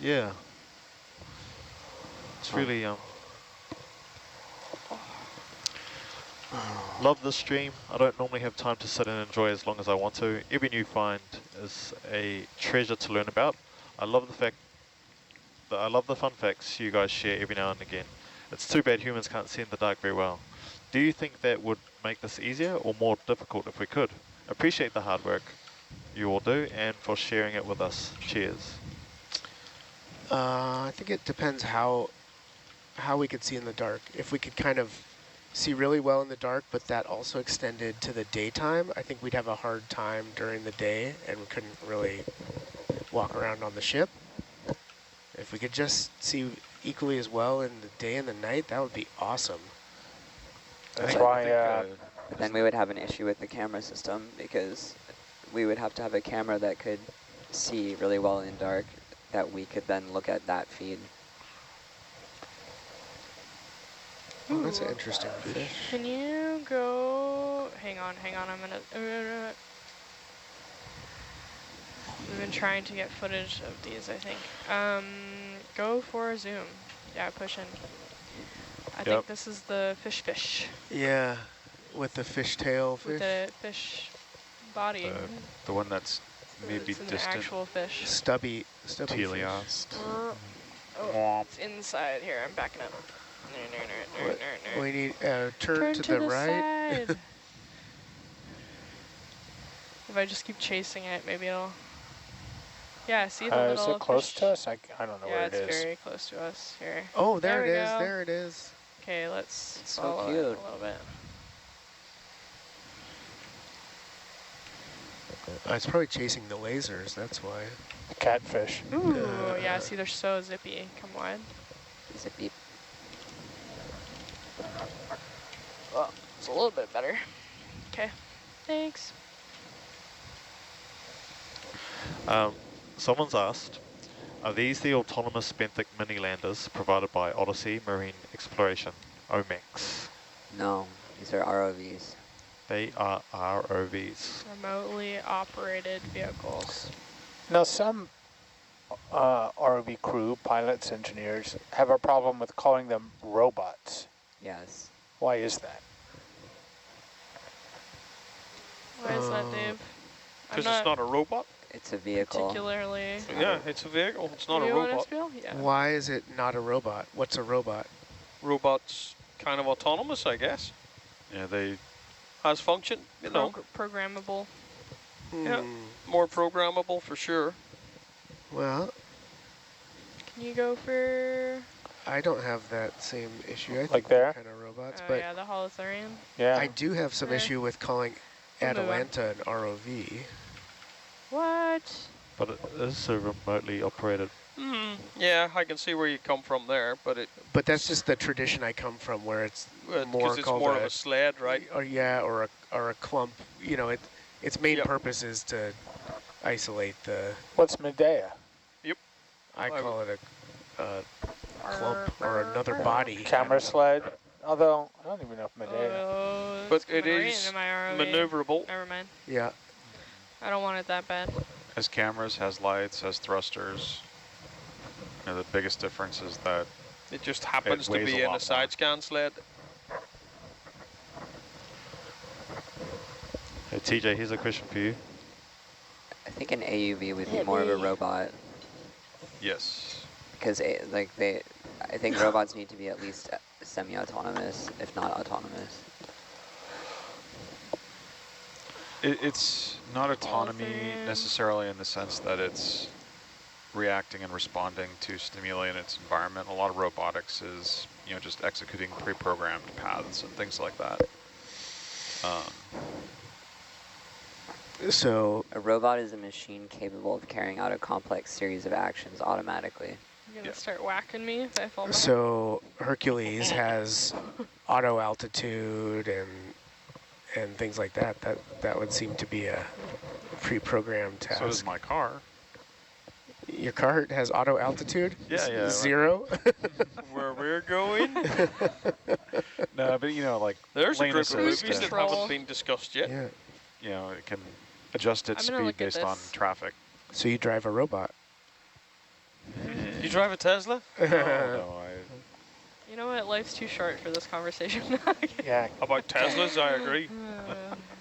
Yeah. It's really, love this stream. I don't normally have time to sit and enjoy as long as I want to. Every new find is a treasure to learn about. I love the fun facts you guys share every now and again. It's too bad humans can't see in the dark very well. Do you think that would make this easier or more difficult if we could? Appreciate the hard work you all do and for sharing it with us. Cheers. I think it depends how we could see in the dark. If we could kind of see really well in the dark, but that also extended to the daytime, I think we'd have a hard time during the day and we couldn't really walk around on the ship. If we could just see equally as well in the day and the night, that would be awesome. That's why. But then we would have an issue with the camera system because we would have to have a camera that could see really well in dark that we could then look at that feed. Oh, that's an interesting fish. Can you go, hang on, I'm gonna, we've been trying to get footage of these, I think. Go for a zoom. Yeah, push in. I think this is the fish. Yeah, with the fishtail fish. With the fish body. The one that's maybe it's an distant. actual fish. Stubby Teleost. Oh, it's inside here. I'm backing up. We need turn to the right. Side. If I just keep chasing it, maybe it'll. Yeah, see the little. Is it close fish? to us? I don't know where it is. Yeah, it's very close to us here. Oh, there it is. Go. There it is. Okay, let's It's follow so it cute. a little bit. It's probably chasing the lasers. That's why. The catfish. Ooh, yeah. See, they're so zippy. Come wide. Zippy. Well, it's a little bit better. Okay, thanks. Someone's asked, are these the autonomous benthic mini landers provided by Odyssey Marine Exploration, OMEX? No, these are ROVs. They are ROVs. Remotely operated vehicles. Now some ROV crew, pilots, engineers, have a problem with calling them robots. Yes. Why is that? Why is that, Dave? Because it's not a robot? It's a vehicle. Particularly. Yeah, it's a vehicle. It's not a You want robot. us to go? Yeah. Why is it not a robot? What's a robot? Robot's kind of autonomous, I guess. Yeah, they Has function, you know. Programmable. Yeah, more programmable for sure. Well, Can you go for? I don't have that same issue. I Like think there? kind of robots, Oh but yeah, the Holothurian. Yeah. I do have some issue with calling We'll move on. Atalanta an ROV. What? but it is a remotely operated. Yeah, I can see where you come from there, but But that's just the tradition I come from, where it's more because it's called more of a sled, right? Or yeah, or a clump. You know, its main Yep. purpose is to isolate the. What's Medea? I call it a clump or another body. Camera sled? Although, I don't even know if Medea. Oh, But it's it coming right is into my ROV. maneuverable. Never mind. Yeah. I don't want it that bad. Has cameras, has lights, has thrusters. You know, the biggest difference is that It just happens to weighs be a in lot a side more. scan sled. Hey TJ, here's a question for you. I think an AUV would be more of a robot yes. because I think robots need to be at least semi-autonomous, if not autonomous. It's not autonomy Holothurian. necessarily in the sense that it's reacting and responding to stimuli in its environment. A lot of robotics is, you know, just executing pre-programmed paths and things like that. So A robot is a machine capable of carrying out a complex series of actions automatically. You're gonna start whacking me if I fall back. So Hercules has auto altitude and things like that. That would seem to be a pre-programmed task. So does my car. Your car has auto altitude? Yeah, yeah. Zero? Where we're going? No, but you know, like There's a lane group of assist movies that and, Control. haven't been discussed yet. Yeah. you know, it can adjust its I'm gonna speed look at based on this. traffic. So you drive a robot. You drive a Tesla? No, You know what? Life's too short for this conversation. Yeah. How about Teslas? I agree.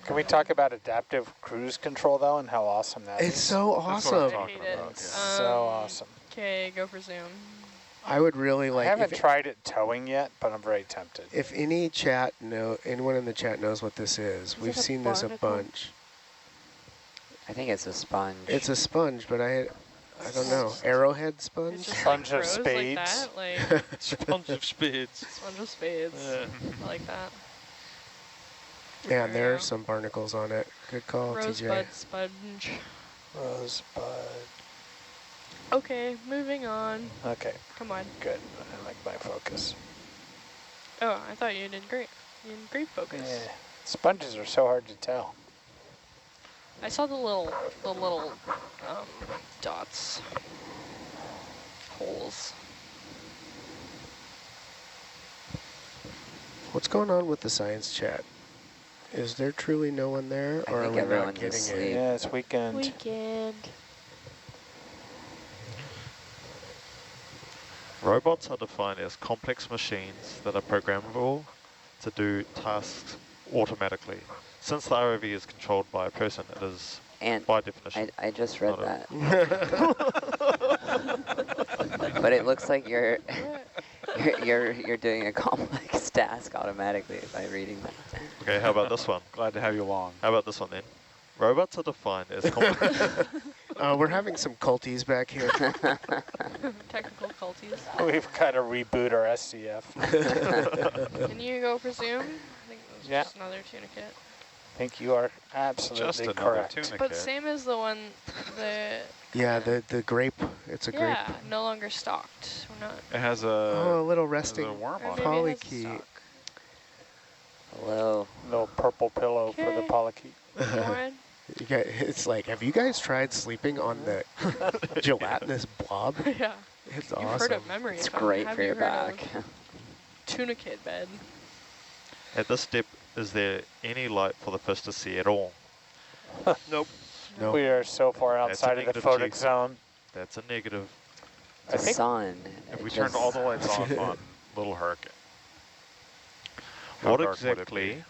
Can we talk about adaptive cruise control, though, and how awesome that is? It's so That's what I'm awesome. I talking hate it. about, yeah. So awesome. Okay, go for zoom. I would really I like, haven't tried it towing yet, but I'm very tempted. if anyone in the chat knows what this is. We've it a seen this a barnacle? bunch. I think it's a sponge. It's a sponge, but I don't know. Arrowhead It's sponge? just Sponge of grows spades. Like that, like Sponge of spades. sponge of spades. Yeah. I like that. Yeah, and there There are we go. some barnacles on it. Good call, TJ. Rosebud sponge. Rosebud. Okay, moving on. Okay, Come on. good. I like my focus. Oh, I thought you did great. You did great focus. Yeah. Sponges are so hard to tell. I saw the little dots, holes. What's going on with the science chat? Is there truly no one there, I or are think we not everyone's getting asleep. it? Yeah, it's weekend. Weekend. Robots are defined as complex machines that are programmable to do tasks automatically. Since the ROV is controlled by a person, it is, And by definition, I just read not that. But it looks like you're doing a complex task automatically by reading that. Okay, how about this one? glad to have you along. How about this one then? Robots are defined as complex. We're having some culties back here. Technical culties. We've got to reboot our SCF. Can you go for zoom? I think it was Yeah. just another tunicate. I think you are absolutely Just another correct. tunicate. But same as the one, Yeah, the grape. It's a yeah, grape. no longer stocked. We're not. It has Oh, a a, little has resting a worm Or on maybe it. it has Polykey. stock. Hello. Little purple pillow for the Okay. polychaete. Warren? You guys, it's like, have you guys tried sleeping on the gelatinous blob? Yeah. It's You've awesome. heard of memory It's foam. great Have for you your heard of back. Tunicate bed. At this step, is there any light for the fish to see at all? Nope. No. We are so far That's a outside of the negative, photic Chief. zone. That's a negative. I The think sun. If it we turned just- all the lights off on Little Herc, how What dark would it exactly be?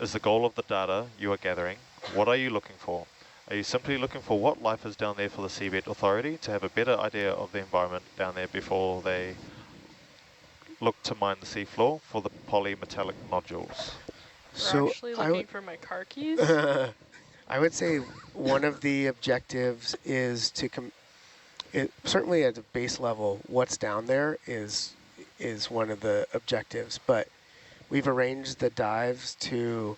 is the goal of the data you are gathering? What are you looking for? Are you simply looking for what life is down there for the Seabed Authority to have a better idea of the environment down there before they look to mine the seafloor for the polymetallic nodules? We're So actually I looking for my car keys. I would say one of the objectives is to certainly at the base level, what's down there is one of the objectives, but we've arranged the dives to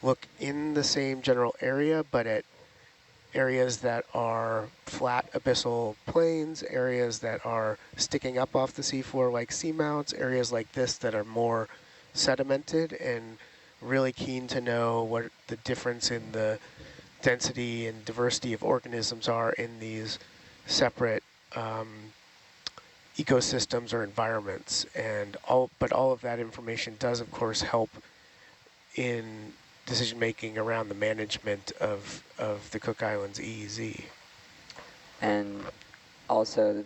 look in the same general area, but at areas that are flat abyssal plains, areas that are sticking up off the seafloor like seamounts, areas like this that are more sedimented, and really keen to know what the difference in the density and diversity of organisms are in these separate ecosystems or environments. And but all of that information does, of course, help in decision making around the management of the Cook Islands EEZ. And also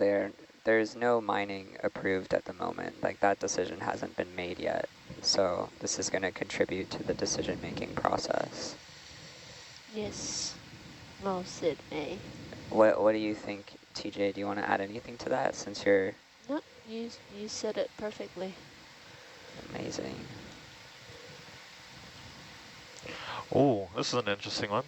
there's no mining approved at the moment. Like that decision hasn't been made yet. So this is going to contribute to the decision-making process. Yes. Well said, eh? What do you think, TJ? Do you want to add anything to that since you're No, you said it perfectly. amazing? Oh, this is an interesting one.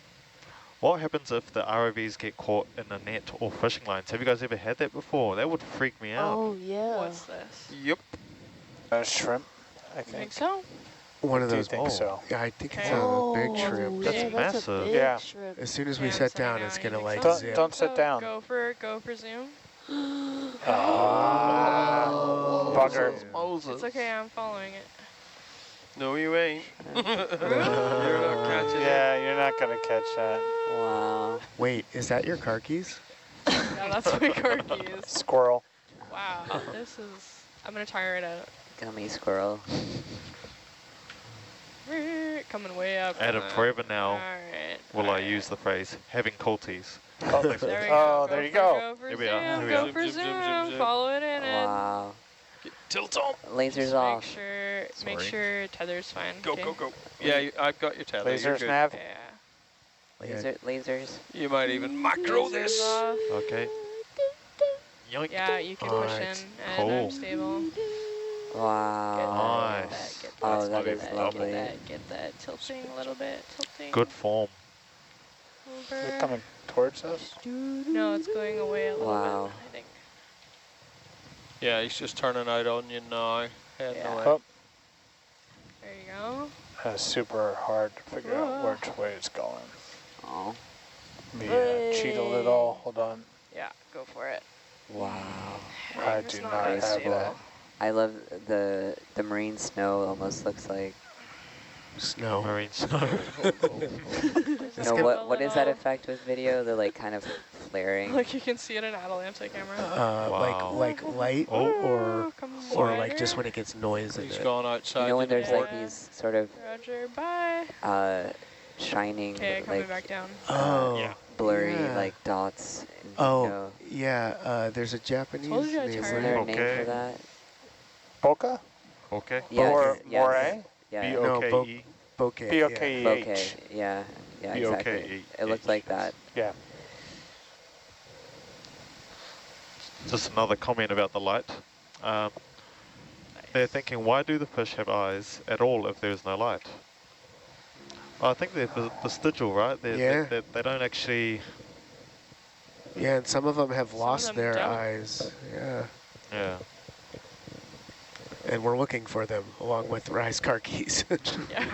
What happens if the ROVs get caught in a net or fishing lines? Have you guys ever had that before? That would freak me out. Oh, yeah. What's this? Yep. Shrimp, I You think. think so? One of Do you those. think so? Yeah, I think it's Okay. a big Oh, shrimp. That's yeah, massive. a big Yeah. shrimp. As soon as Okay, we I'm set setting down, now. it's You gonna think like so? zip. Don't sit down. Go for zoom. Ah, bugger. Moses. It's okay, I'm following it. No, you ain't. You're not catching it. Yeah, you're not going to catch that. Wow. Wait, is that your car keys? Yeah, that's my car keys. Squirrel. Wow, this is. I'm gonna tire it out. Gummy squirrel. Coming way up. Adam, forever now. All right. will I use the phrase having culties. Oh, There we oh, go. there you for, go. Go for Here zoom. we are, here we Go are. for Zoom, zoom, zoom. zoom, zoom. Follow it in. Wow. Tilt on. Lasers Just off. make Sorry. sure tether's fine. Go, okay? go, go. Yeah, I've got your tether. You're Lasers, good. nav. Yeah. Lasers. You might even macro Lasers this. off. Okay. Yoink. Yeah, you can push in Alright. and Cool. I'm stable. Wow. Nice. Get that, Oh, That's that not is even lovely. double. Get that tilting a little bit. Tilting. Good form. Is it Over. coming towards us? No, it's going away a little Wow. bit, I think. Yeah, he's just turning out on you now. Heading Yeah. away. Oh, There you go. that's super hard to figure out which way it's going. Oh. Me cheat a little. Hold on. Yeah, go for it. Wow. I It's do not not very have stable. that. I love the marine snow. Almost looks like. Snow. Marine snow. No, what is that effect with video? The like kind of flaring. Like you can see it in Atalanta camera. Wow. Like light Oh. or like just when it gets noise in He's it. gone outside. You know when to the there's port. like these sort of Roger, bye. shining, Okay, coming like back down. Oh. Yeah. blurry yeah. like dots. In Oh, video. yeah. There's a Japanese Told you I'd name. turn. Is right? there a Okay. name for that? Bokeh? Okay. Yeah, Or yes. moray? Yeah. B-O-K-E. Bokeh. B-O-K-E-H. Bokeh. Yeah. Yeah. Exactly. B-O-K-E-H. It looked like that. Yeah. Just another comment about the light. They're thinking, why do the fish have eyes at all if there's no light? Well, I think they're vestigial, right? Yeah. They don't actually... Yeah, and some of them have Some of lost them their don't. eyes. Yeah. Yeah. And we're looking for them along with rice carkeys. Yeah.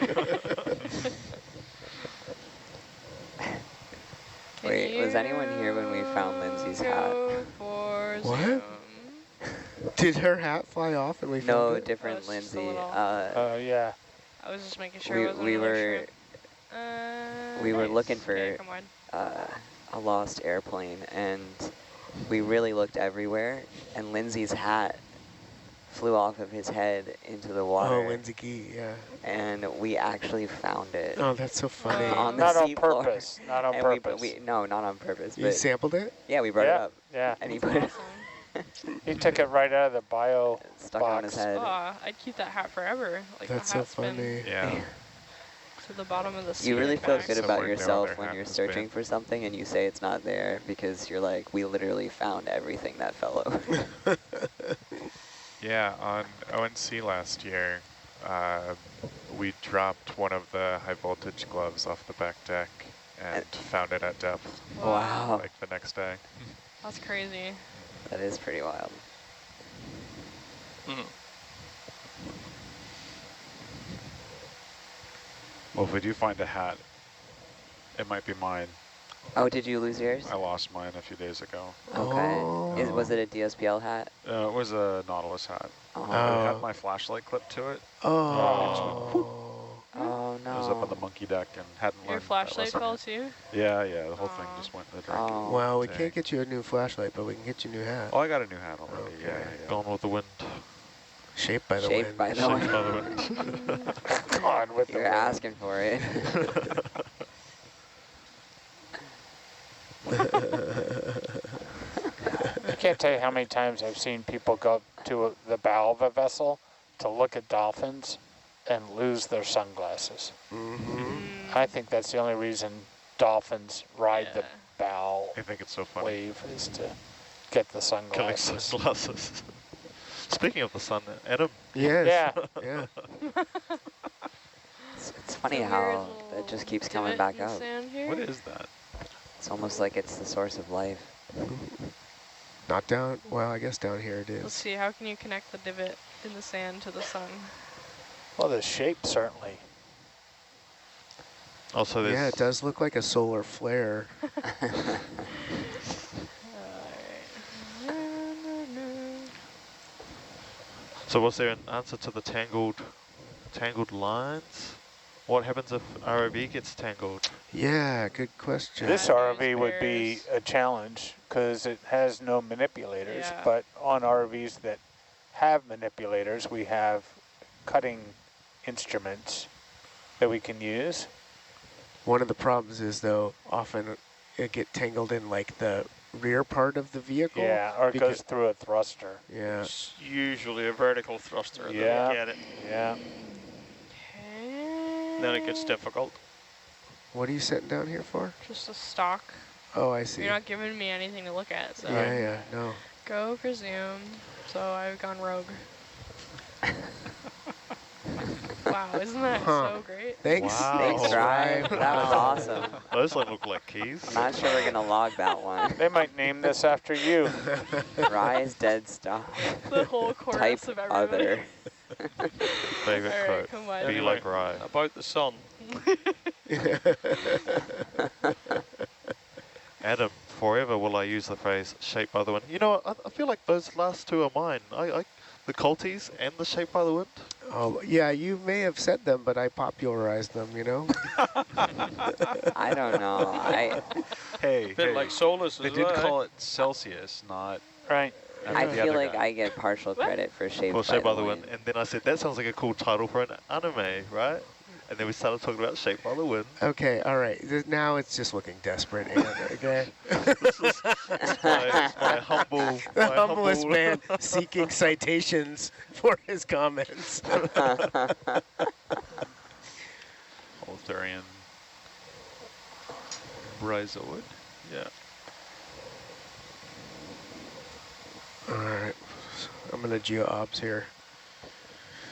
Wait, was anyone here when we found Lindsay's hat? Go for What? zoom. Did her hat fly off and we No, found it? different Oh, it's just a Lindsay. little- Yeah. I was just making sure it wasn't we another were shrimp. we were Nice. looking for Okay, come on. a lost airplane, and we really looked everywhere, and Lindsay's hat flew off of his head into the water. Oh, Lindsay Gee, yeah. And we actually found it Oh, that's so funny. on the Not on seafloor. purpose. Not on And purpose. no, not on purpose. You But sampled it? yeah, we brought it Yeah. up, Yeah. and he That's put it awesome. He took it right out of the bio stuck on his box. head. Oh, I'd keep that hat forever. Like That's my so hat's been funny. Yeah. to the bottom of the sea. You really and feel back. good So about we're down yourself there, when hat you're has searching been- for something and you say it's not there, because you're like, we literally found everything that fell over. Yeah, on ONC last year, we dropped one of the high voltage gloves off the back deck and found it at depth, Wow. like the next day. That's crazy. That is pretty wild. Well, if we do find a hat, it might be mine. Oh, did you lose yours? I lost mine a few days ago. Okay. Was it a DSPL hat? It was a Nautilus hat. Oh, It Oh. had my flashlight clipped to it. Oh. oh It was up on the no. monkey deck and hadn't Your learned that flashlight lesson fell yet. too? Yeah, the whole thing Aw. just went in the drink. Oh. Well, we Dang. can't get you a new flashlight, but we can get you a new hat. Oh, I got a new hat already. Okay. Yeah. Gone with the wind. Shaped by the Shaped wind. by the Shaped wind. by the wind. Come on with the You're wind. asking for it. I can't tell you how many times I've seen people go to the bow of a vessel to look at dolphins and lose their sunglasses. Mm-hmm. I think that's the only reason dolphins ride the Yeah. bow I think it's so funny. wave is to get the Killing sunglasses. sunglasses. Speaking of the sun, Adam, Yes. Yeah. Yeah. It's funny It's a how weird it little just keeps coming divot back in the up. sand here. What is that? It's almost like it's the source of life. Not down. Well, I guess down here it Let's is. see, how can you connect the divot in the sand to the sun? Well, the shape certainly. also there's... Yeah, it does look like a solar flare. So was there an answer to the tangled lines? What happens if ROV gets tangled? Yeah, good question. This Yeah, ROV those would be bears. a challenge because it has no manipulators, Yeah. but on ROVs that have manipulators, we have cutting instruments that we can use. One of the problems is, though, often it get tangled in like the rear part of the vehicle. Yeah, or it goes through a thruster. Yeah. It's usually a vertical thruster. Yeah. Get it. Yeah. Okay. Then it gets difficult. What are you sitting down here for? Just a stock. Oh, I see. You're not giving me anything to look at, so. Yeah, no. Go for zoom. So I've gone rogue. Wow, isn't that so great? Thanks. Wow. Thanks, Rye. Rye. That was awesome. Those don't look like keys. I'm not sure we're going to log that one. They might name this after you. Rye's dead stock. The whole chorus Type of everybody. other. Favorite All right, quote. come on. Be like Rye. About the sun. Adam, forever will I use the phrase shaped by the wind. You know, I feel like those last two are mine. The culties and the shaped by the wind. Oh, yeah, you may have said them, but I popularized them, you know? I don't know. A bit like Solus They as did well. call it Celsius, not... Right. I the feel other like guy. I get partial credit for Shaped Well, shaped by by the wind. And then I said, that sounds like a cool title for an anime, right? And then we started talking about shaped by the wind. Okay, all right. Now it's just looking desperate, Anna, okay? This is my humble... The my humblest humble- man seeking citations for his comments. Holothurian. Bryozoan. Yeah. All right. I'm going to geo-obs here.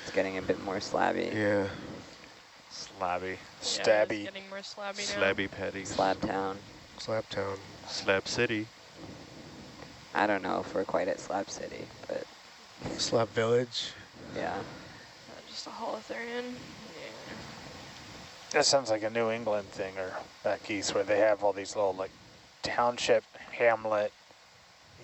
It's getting a bit more slabby. Yeah. Slabby. Stabby. Yeah, it's getting more slabby now. Slabby patties. Slab Town. Slab Town. Slab City. I don't know if we're quite at Slab City, but Slab Village. yeah. Just a Holothurian. That sounds like a New England thing, or back east, where they have all these little like township, hamlet,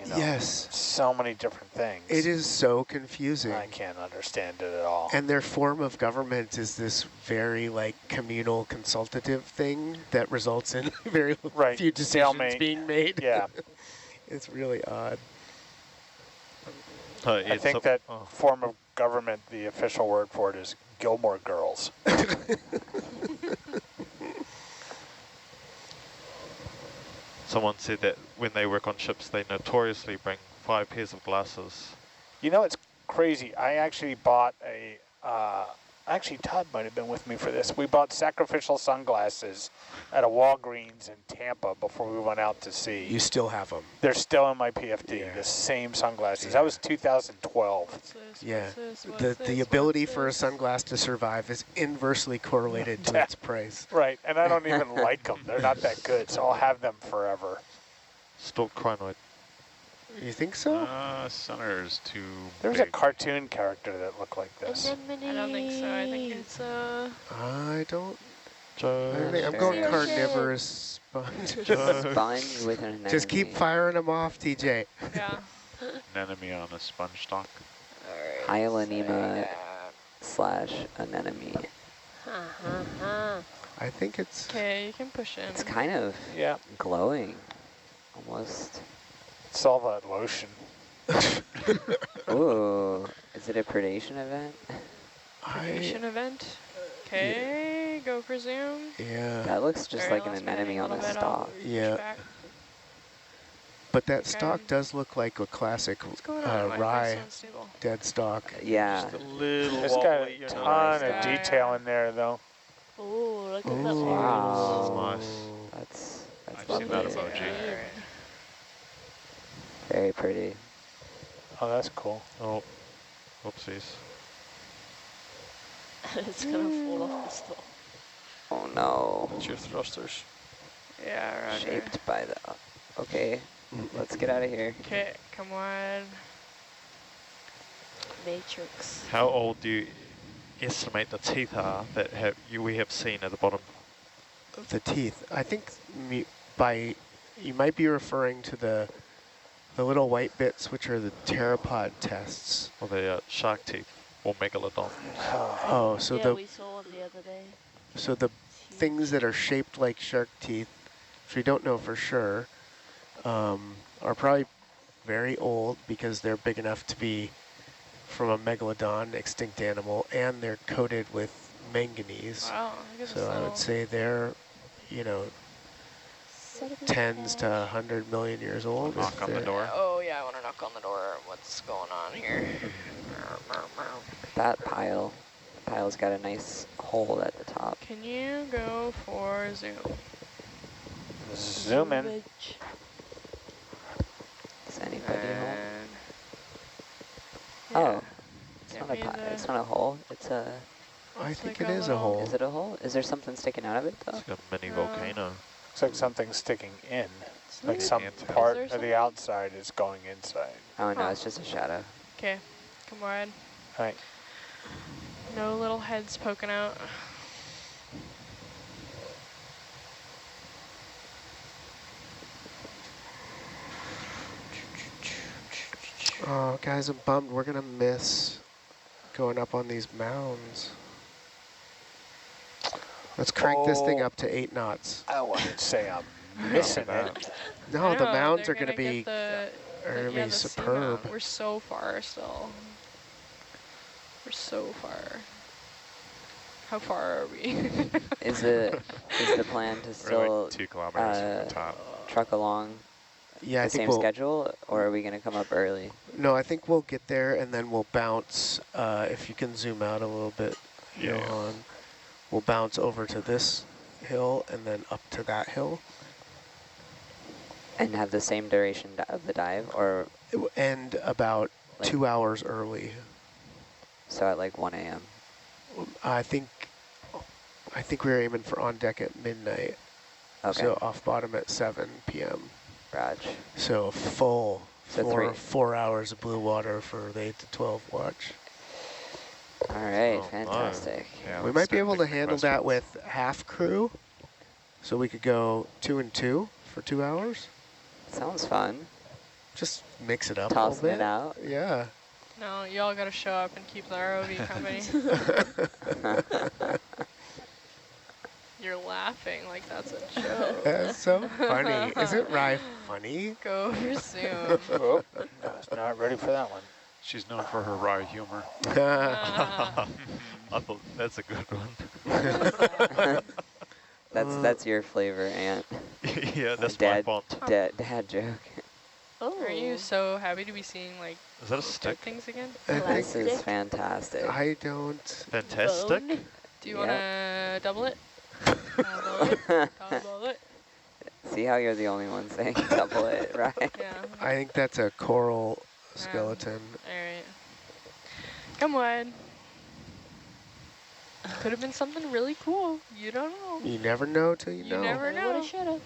you know, Yes. so many different things. It is so confusing. I can't understand it at all. And their form of government is this very like communal consultative thing that results in very Right, few decisions stalemate. being made. Yeah, It's really odd. I think that form of government, the official word for it is Gilmore Girls. Someone said that when they work on ships, they notoriously bring 5 pairs of glasses. You know, it's crazy. I actually bought a, actually Todd might have been with me for this. We bought sacrificial sunglasses at a Walgreens in Tampa before we went out to sea. You still have them. They're still in my PFD, Yeah. the same sunglasses. That was 2012. What's this? Yeah. What's this? What's The this? ability What's for a this? sunglass to survive is inversely correlated to Yeah. its price. Right, and I don't even like them. They're not that good, so I'll have them forever. Stalked CRI. You think so? Sunner's too There's a big. cartoon character that looked like this. I don't think so. I think it's I don't. Joe. I'm going carnivorous sponge. Sponge with an Just keep anemone. firing them off, TJ. yeah. Anemone on a sponge stock. Hyhalonema / anemone. I think it's. Okay, you can push in. It's kind of Yeah, glowing, almost. it's all that lotion. Ooh, is it a predation event? Creation event. Okay, go for zoom. Yeah. That looks just Alright, like an last minute, anemone on little a bit, stalk. push Yeah. back. But that Okay. stalk does look like a classic What's going on? My rye voice sounds stable. dead stalk. Yeah, Just a little It's got wobbly, a you ton know. of Yeah. detail in there, though. Oh, look at that Ooh. one. wow. Nice. That's I've lovely. seen that emoji. Yeah. Very pretty. Oh, that's cool. Oh, whoopsies. It's gonna fall off the stalk. Oh no. That's your thrusters. Yeah, roger. Shaped by the... Okay, let's get out of here. Okay, come on. Matrix. How old do you estimate the teeth are that we have seen at the bottom? The teeth. I think you might be referring to the little white bits, which are the pteropod tests. Or the shark teeth or megalodon? Oh, so yeah, the we saw one the other day. so the things that are shaped like shark teeth, which we don't know for sure, are probably very old because they're big enough to be from a megalodon, extinct animal, and they're coated with manganese. Wow, look at this So I little would say they're, you know, Sediment tens to patch. 100 million years old. Knock on the door. Oh yeah, I want to knock on the door. What's going on here? That pile's got a nice hole at the top. Can you go for zoom? Zoom in. Zoomage. Is anybody home? And Oh, it's Give not a me pile. the- It's not a hole. It's a. I It's think like it a is a little- hole. Is it a hole? Is there something sticking out of it though? It's like a mini No. volcano. Looks like something's sticking in. Like Ooh. some Antenna. part Is of there the something? outside is going inside. Oh no, Huh. it's just a shadow. Okay, come on. All right. No little heads poking out. Oh, guys, I'm bummed. We're gonna miss going up on these mounds. Let's crank this thing Oh. up to 8 knots. I wouldn't say I'm missing it. No, I the know, mounds they're are gonna be get the gonna be the superb. seamount. We're so far still. We're so far. How far are we? Is the plan to We're still like 2 kilometers from the top. truck along Yeah, I the think same we'll. schedule, or are we going to come up early? No, I think we'll get there and then we'll bounce. If you can zoom out a little bit, Yeah. Johan. We'll bounce over to this hill and then up to that hill. And have the same duration of the dive, or It will end about Like- 2 hours early. so at like 1 a.m.? I think we were aiming for on deck at midnight. Okay, So off bottom at 7 p.m. Raj. So full So four, three. 4 hours of blue water for the 8 to 12 watch. All right, Oh, my. fantastic. Yeah, We let's might be start able to taking handle that questions. with half crew. So we could go 2 and 2 for 2 hours. Sounds fun. Just mix it up Tossing a it little out. bit. Yeah. No, y'all gotta show up and keep the ROV company. You're laughing like that's a joke. That's so funny. Isn't Rye funny? Go for zoom. Oh, I was not ready for that one. She's known for her wry humor. Ah, I thought that's a good one. That's your flavor, Aunt. Yeah, that's Dad- my font. Dad joke. Oh. are you so happy to be seeing like Is that a dead stick? things again? I think This is Plastic. fantastic. I don't. Fantastic. Bone? Do you Yep. wanna double it? Double it. Double it. See how you're the only one saying double it, right? Yeah. I think that's a coral skeleton. All right. Come on. Could have been something really cool. You don't know. You never know till you You know. never know. Woulda, shoulda.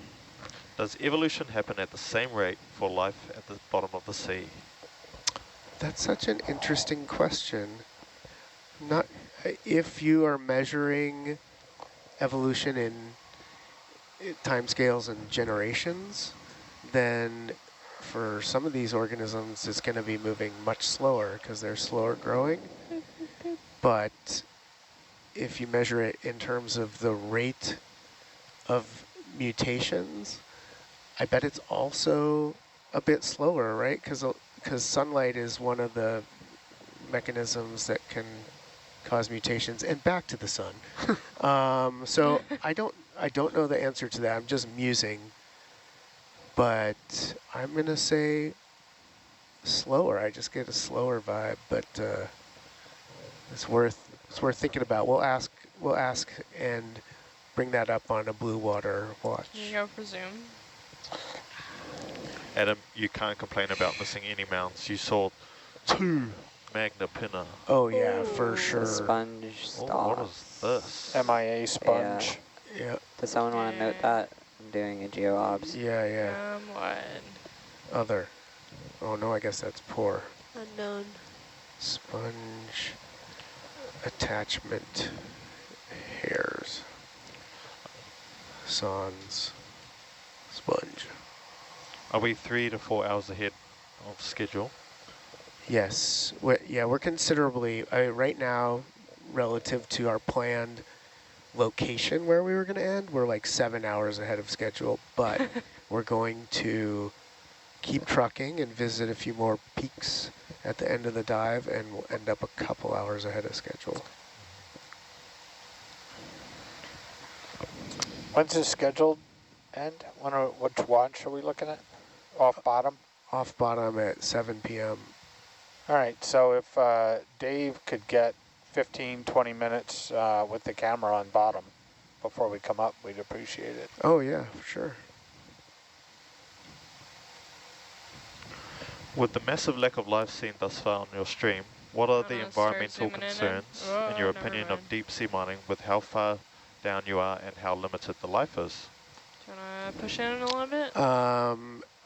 Does evolution happen at the same rate for life at the bottom of the sea? That's such an interesting question. Not if you are measuring evolution in timescales and generations, then for some of these organisms, it's going to be moving much slower because they're slower growing. But if you measure it in terms of the rate of mutations, I bet it's also a bit slower, right? Because sunlight is one of the mechanisms that can cause mutations, and back to the sun. So I don't know the answer to that. I'm just musing, but I'm gonna say slower. I just get a slower vibe, but it's worth thinking about. We'll ask and bring that up on a blue water watch. Can you go for zoom? Adam, you can't complain about missing any mounts. You saw 2 magna pinna. Oh yeah, for Ooh. sure. The sponge Oh, stalk. what is this? MIA sponge. Yeah, Does someone want to note that? I'm doing a geo-obs. yeah. Come on. Other. Oh no, I guess that's poor. Unknown. Sponge attachment hairs. Sans sponge. Are we 3 to 4 hours ahead of schedule? Yes, we're considerably, right now, relative to our planned location where we were going to end, we're like 7 hours ahead of schedule, but we're going to keep trucking and visit a few more peaks at the end of the dive, and we'll end up a couple hours ahead of schedule. When's the scheduled end? Which watch are we looking at? Off bottom? Off bottom at 7 p.m. All right, so if Dave could get 15, 20 minutes with the camera on bottom before we come up, we'd appreciate it. Oh yeah, for sure. With the massive lack of life seen thus far on your stream, what are the Start environmental zooming in concerns, and, in your never opinion, mind. of deep sea mining with how far down you are and how limited the life is? Do you want to push in a little bit?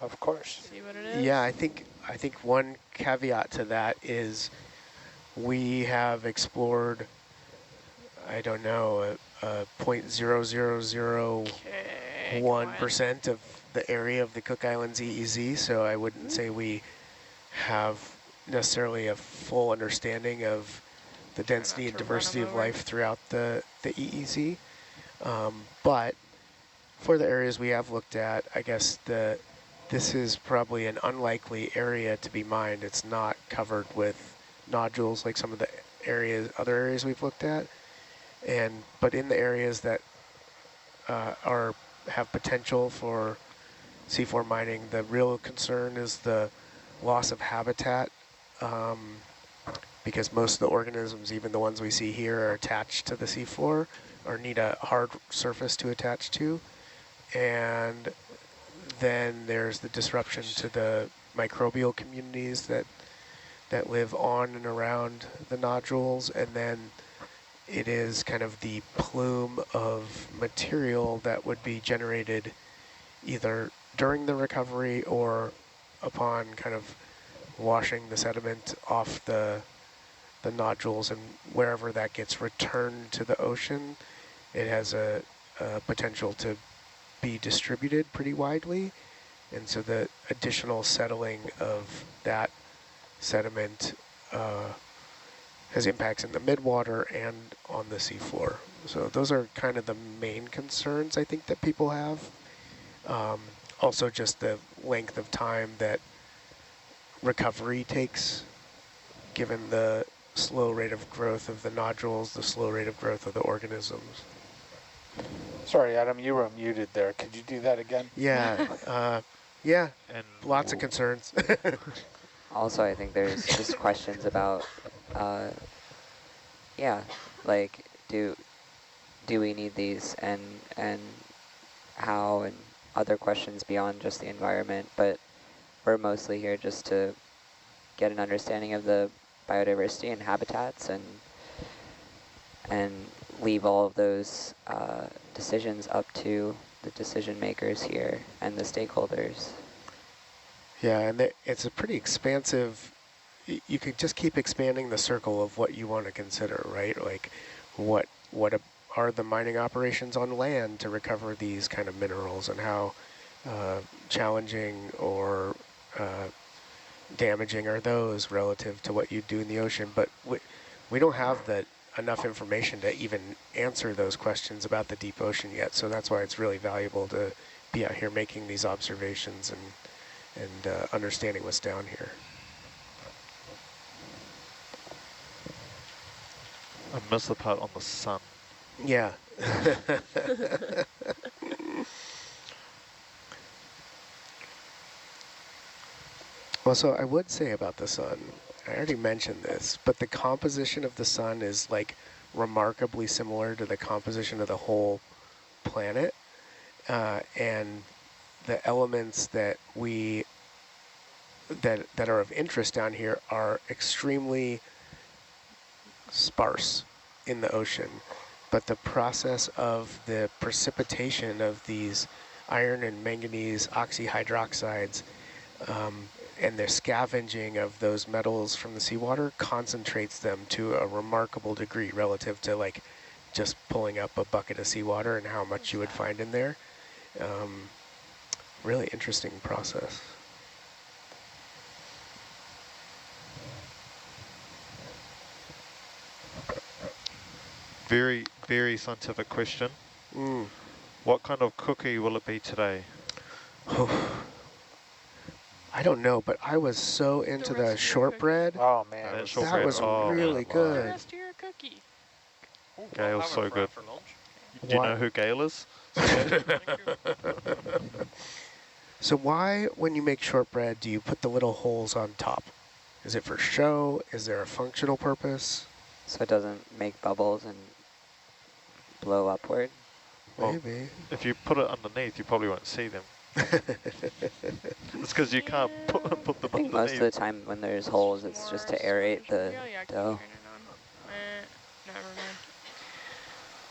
Of course. See what it is? Yeah, I think one caveat to that is we have explored, I don't know, a 0.0001% of the area of the Cook Islands EEZ, so I wouldn't say we have necessarily a full understanding of the density and diversity of life throughout the EEZ. But for the areas we have looked at, I guess this is probably an unlikely area to be mined. It's not covered with nodules like some of the other areas we've looked at. But in the areas that have potential for C4 mining, the real concern is the loss of habitat, because most of the organisms, even the ones we see here, are attached to the seafloor or need a hard surface to attach to. And then there's the disruption to the microbial communities that live on and around the nodules. And then it is kind of the plume of material that would be generated either during the recovery or upon kind of washing the sediment off the nodules, and wherever that gets returned to the ocean, it has a potential to be distributed pretty widely. And so the additional settling of that sediment has impacts in the midwater and on the seafloor. So those are kind of the main concerns I think that people have. Also just the length of time that recovery takes, given the slow rate of growth of the nodules, the slow rate of growth of the organisms. Sorry, Adam, you were muted there. Could you do that again? Yeah, yeah, And lots of concerns. Also, I think there's just questions about, yeah, like do we need these, and how, and other questions beyond just the environment. But we're mostly here just to get an understanding of the biodiversity and habitats, and leave all of those decisions up to the decision makers here and the stakeholders. Yeah, and it's a pretty expansive, you could just keep expanding the circle of what you want to consider, right? Like what are the mining operations on land to recover these kind of minerals, and how challenging or damaging are those relative to what you do in the ocean? But we don't have enough information to even answer those questions about the deep ocean yet. So that's why it's really valuable to be out here making these observations and understanding what's down here. I missed the part on the sun. Yeah. Well, so I would say about the sun, I already mentioned this, but the composition of the sun is like remarkably similar to the composition of the whole planet. And the elements that that are of interest down here are extremely sparse in the ocean. But the process of the precipitation of these iron and manganese oxyhydroxides and the scavenging of those metals from the seawater concentrates them to a remarkable degree relative to like just pulling up a bucket of seawater and how much you would find in there. Really interesting process. Very, very scientific question. What kind of cookie will it be today? I don't know, but I was so into the shortbread. Oh man, that was really good. The rest of your cookie. Gail's so good. Do you know who Gail is? So why, when you make shortbread, do you put the little holes on top? Is it for show? Is there a functional purpose? So it doesn't make bubbles and blow upward. Well, Maybe. if you put it underneath, you probably won't see them. It's because you can't put them I think most of the underneath. time when there's holes, it's just to aerate the Yeah, keep dough. turning it on. Never mind.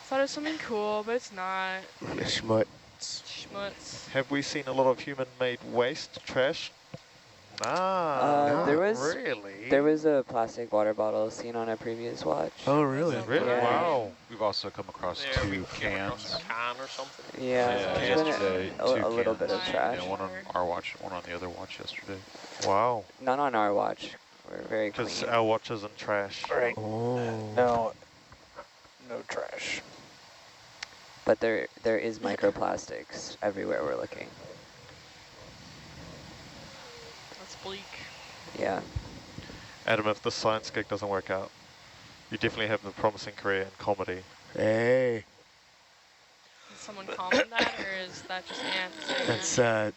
Thought it was something cool, but it's not. Schmutz. Schmutz. Have we seen a lot of human-made waste, trash? Nah, there not was really. There was a plastic water bottle seen on a previous watch. Oh, really? Really? Yeah. Wow. We've also come across Yeah, we two came across cans. a can or something. Yeah, Yeah, there's been yesterday, a two little bit of cans. trash. Yeah, one on our watch, one on the other watch yesterday. Wow. Not on our watch. We're very clean. Because our watch isn't trash. Right. Oh. No trash. But there is microplastics everywhere we're looking. That's bleak. Yeah. Adam, if the science gig doesn't work out, you definitely have a promising career in comedy. Hey. Did someone comment that, or is that just Ant saying That's that?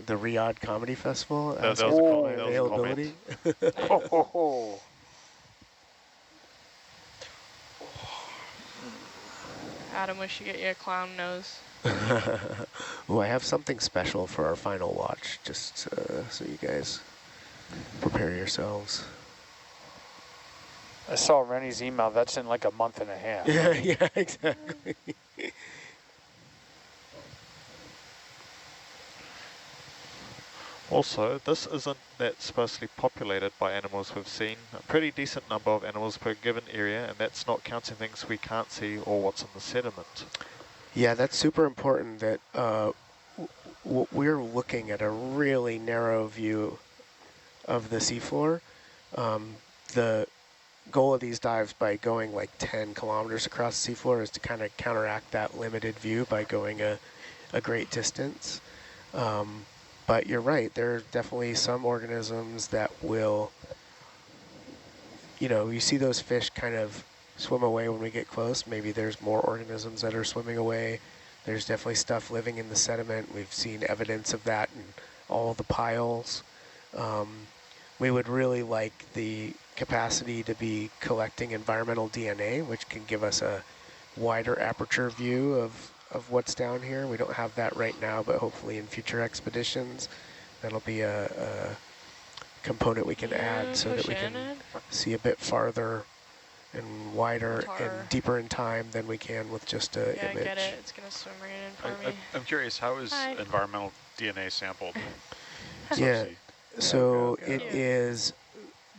the Riyadh Comedy Festival. That was a asking for comment. my That was a availability. Ho, ho, ho. Adam, we should get you a clown nose. Oh, I have something special for our final watch, just so you guys prepare yourselves. I saw Rennie's email. That's in like a month and a half. Yeah, exactly. Also, this isn't that sparsely populated by animals we've seen. A pretty decent number of animals per given area, and that's not counting things we can't see or what's in the sediment. Yeah, that's super important that we're looking at a really narrow view of the seafloor. The goal of these dives by going like 10 kilometers across the seafloor is to kind of counteract that limited view by going a great distance. But you're right, there are definitely some organisms that will, you see those fish kind of swim away when we get close. Maybe there's more organisms that are swimming away. There's definitely stuff living in the sediment. We've seen evidence of that in all the piles. We would really like the capacity to be collecting environmental DNA, which can give us a wider aperture view of what's down here. We don't have that right now, but hopefully in future expeditions, that'll be a component we can add so that we can see a bit farther and wider and deeper in time than we can with just an Yeah, image. I get it. It's going to swim right in for me. I'm curious, how is Hi. environmental DNA sampled? Yeah, so okay. it is,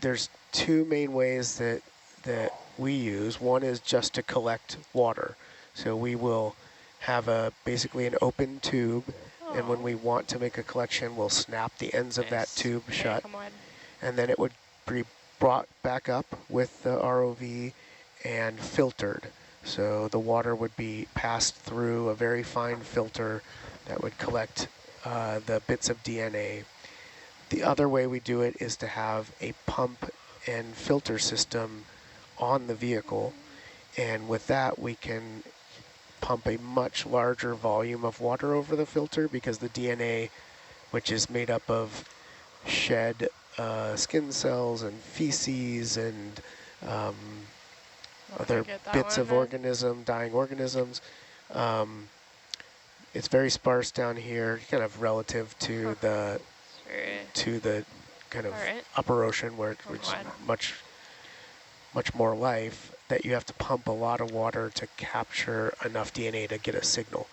there's two main ways that we use. One is just to collect water. So we will have basically an open tube, and when we want to make a collection, we'll snap the ends of that tube shut, and then it would be brought back up with the ROV and filtered. So the water would be passed through a very fine filter that would collect the bits of DNA. The other way we do it is to have a pump and filter system on the vehicle, and with that we can pump a much larger volume of water over the filter because the DNA, which is made up of shed skin cells and feces and other bits of dying organisms, it's very sparse down here, kind of relative to the kind of upper ocean where it's much more life, that you have to pump a lot of water to capture enough DNA to get a signal.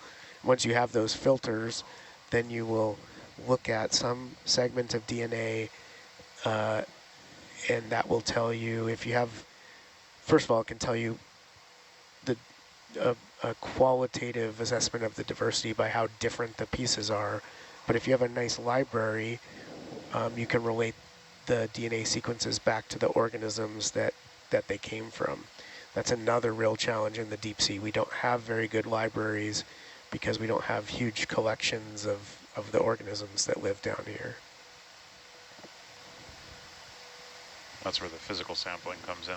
Once you have those filters, then you will look at some segment of DNA, and that will tell you if you have, first of all, it can tell you a qualitative assessment of the diversity by how different the pieces are. But if you have a nice library, you can relate the DNA sequences back to the organisms that they came from. That's another real challenge in the deep sea. We don't have very good libraries because we don't have huge collections of the organisms that live down here. That's where the physical sampling comes in.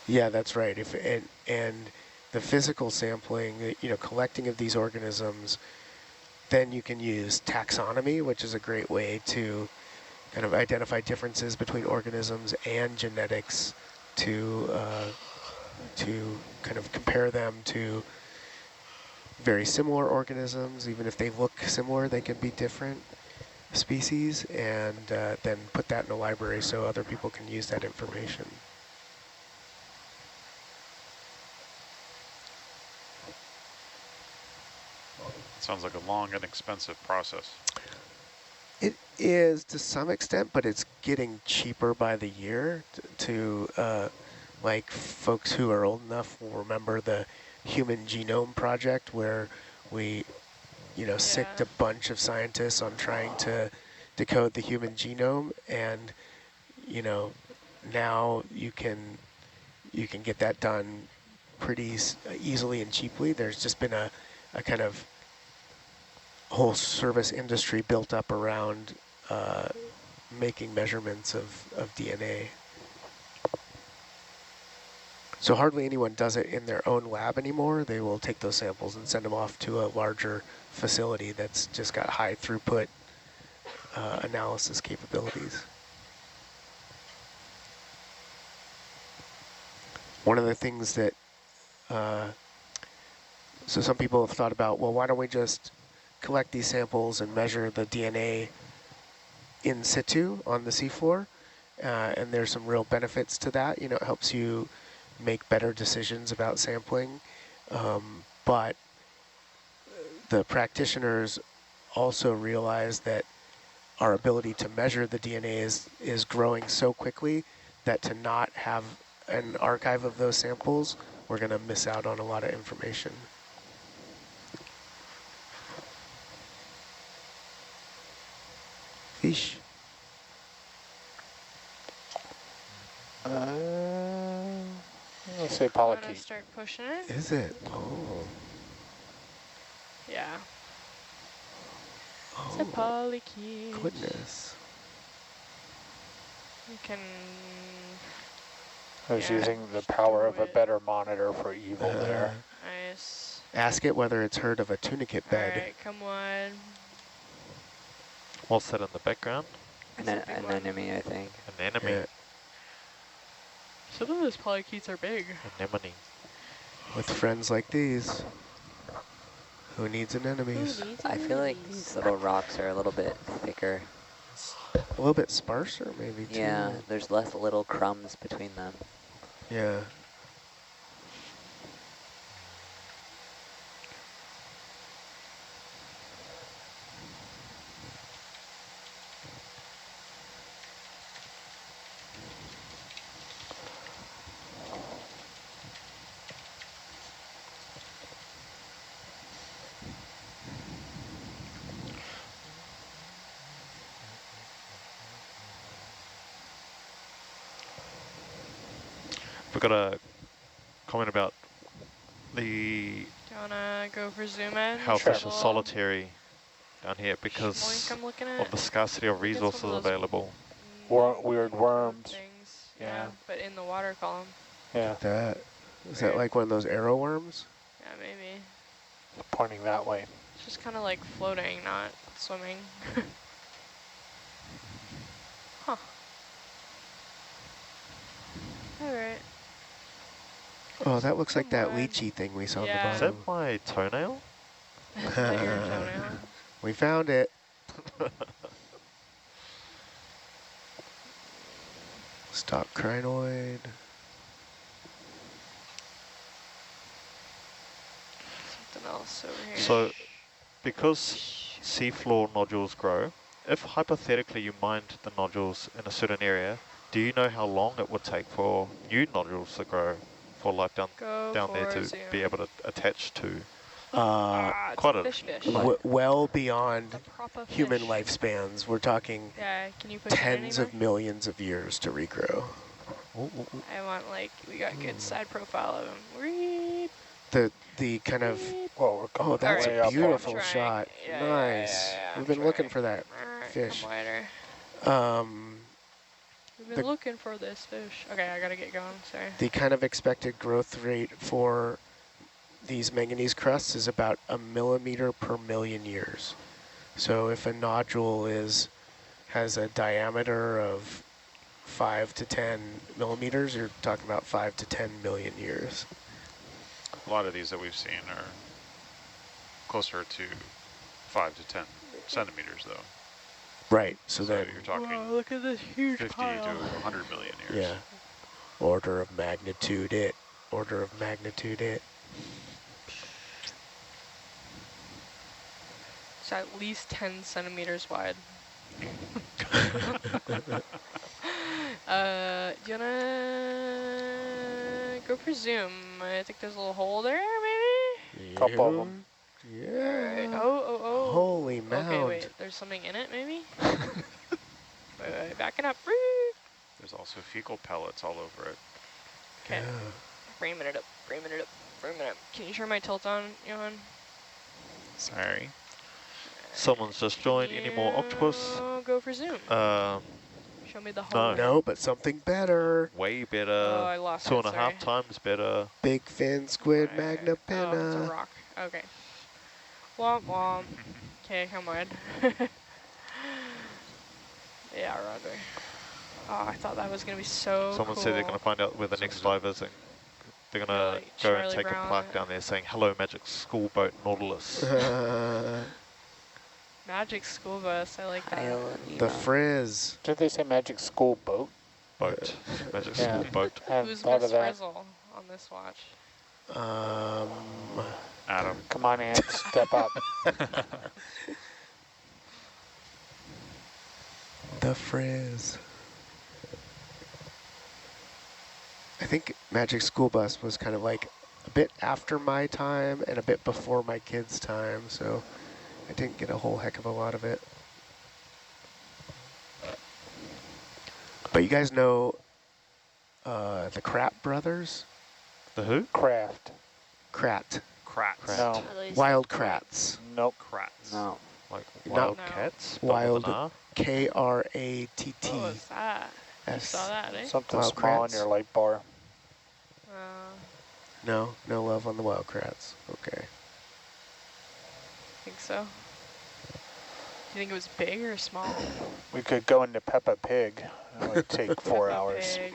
Yeah, that's right. And the the physical sampling, collecting of these organisms, then you can use taxonomy, which is a great way to kind of identify differences between organisms and genetics to kind of compare them to very similar organisms. Even if they look similar, they can be different species, and then put that in a library so other people can use that information. Sounds like a long and expensive process. It is to some extent, but it's getting cheaper by the year. Like folks who are old enough will remember the Human Genome Project, where we, sicked a bunch of scientists on trying to decode the human genome, and now you can get that done pretty easily and cheaply. There's just been a kind of whole service industry built up around making measurements of DNA. So hardly anyone does it in their own lab anymore. They will take those samples and send them off to a larger facility that's just got high throughput analysis capabilities. One of the things that, so some people have thought about, well, why don't we just collect these samples and measure the DNA in situ on the seafloor? And there's some real benefits to that. It helps you make better decisions about sampling. But the practitioners also realize that our ability to measure the DNA is growing so quickly that to not have an archive of those samples, we're going to miss out on a lot of information. Fish. Let's say I'm polychaete. gonna start pushing it. Is it? Oh. Yeah. Oh. It's a polychaete. Goodness. You can. I was using the power of a better monitor for evil there. Nice. Ask it whether it's heard of a tunicate bed. All right, come on. What's that in the background? An anemone, I think. An enemy. Yeah. Some of those polychaetes are big. Anemone. With friends like these, who needs an enemies? I feel like these little rocks are a little bit thicker. A little bit sparser, maybe, too. Yeah, there's less little crumbs between them. Yeah. We've got a comment about the Do you wanna go for zoom in? how fish are Shovel? solitary down here because Schmoink I'm looking of at. the scarcity of resources available. Weird worms. Things. Yeah. Yeah, but in the water column. Yeah, That is that like one of those arrow worms? Yeah, maybe. pointing that way. It's just kind of like floating, not swimming. Huh. Alright. Oh, that looks like that Come on. lychee thing we saw Yeah. on Is the that bottom. my toenail? Is that your toenail? We found it. Stalked crinoid. Something else over here. So, because seafloor nodules grow, if hypothetically you mined the nodules in a certain area, do you know how long it would take for new nodules to grow for life down there to zoom. be able to attach to? It's quite a a fish. Well beyond A proper human fish. lifespans. We're talking Yeah, can you push tens it of millions of years to regrow. I want like, we got good side profile of him. Reed. The kind of, Whoa, we're coming that's way a up on beautiful Trying. shot. Yeah, Nice. yeah, We've been looking for that Alright, fish. come later. We've The- been looking for this fish. Okay, I gotta get going, sorry. The kind of expected growth rate for these manganese crusts is about 1 millimeter per million years. So if a nodule has a diameter of 5 to 10 millimeters, you're talking about 5 to 10 million years. A lot of these that we've seen are closer to 5 to 10 centimeters, though. Right, so So then, you're talking Whoa, look at this huge 50 pile. to 100 million years. yeah, order of magnitude it, order of magnitude it. It's at least 10 centimeters wide. Do you wanna go for zoom? I think there's a little hole there, maybe? Couple of them. Yeah. Oh. Holy mound. Okay, wait, there's something in it, maybe? wait, backing up. There's also fecal pellets all over it. Okay, Yeah. framing it up. Can you turn my tilt on, Johan? Sorry. Someone's just joined. Any more octopus? Go for zoom. Show me the no. hole. No, but something better. Way better. Oh, I lost 2.5 times better. Big fin squid Oh, it's magnapinna. a rock. Okay. Womp womp. Okay, come on. Yeah, Roger. Oh, I thought that was going to be so Someone cool. said they're going to find out where the next dive is. They're going to Like go and Charlie take Brown. a plaque down there saying, "Hello, Magic School Boat Nautilus." Magic school bus, I like that. Hyhalonema. The frizz. Did they say magic school boat? Boat. Magic Yeah. School Boat. I hadn't Who's thought Miss of that. Frizzle on this watch? Adam. Come on, Ant, step up. The frizz. I think Magic School Bus was kind of like a bit after my time and a bit before my kids' time, so I didn't get a whole heck of a lot of it. But you guys know the Krat brothers? The who? Craft. Krat. Crats. No. Wild Krats. Nope. Crats. No. Like No. wild No. cats? but Wild with an R? K-R-A-T-T. What was that? You S. saw that, eh? Something Wild small in Krats. your light bar. No, no love on the Wild Krats. Okay. Think so. Do you think it was big or small? We could go into Peppa Pig. It would take 4 Peppa hours. Pig.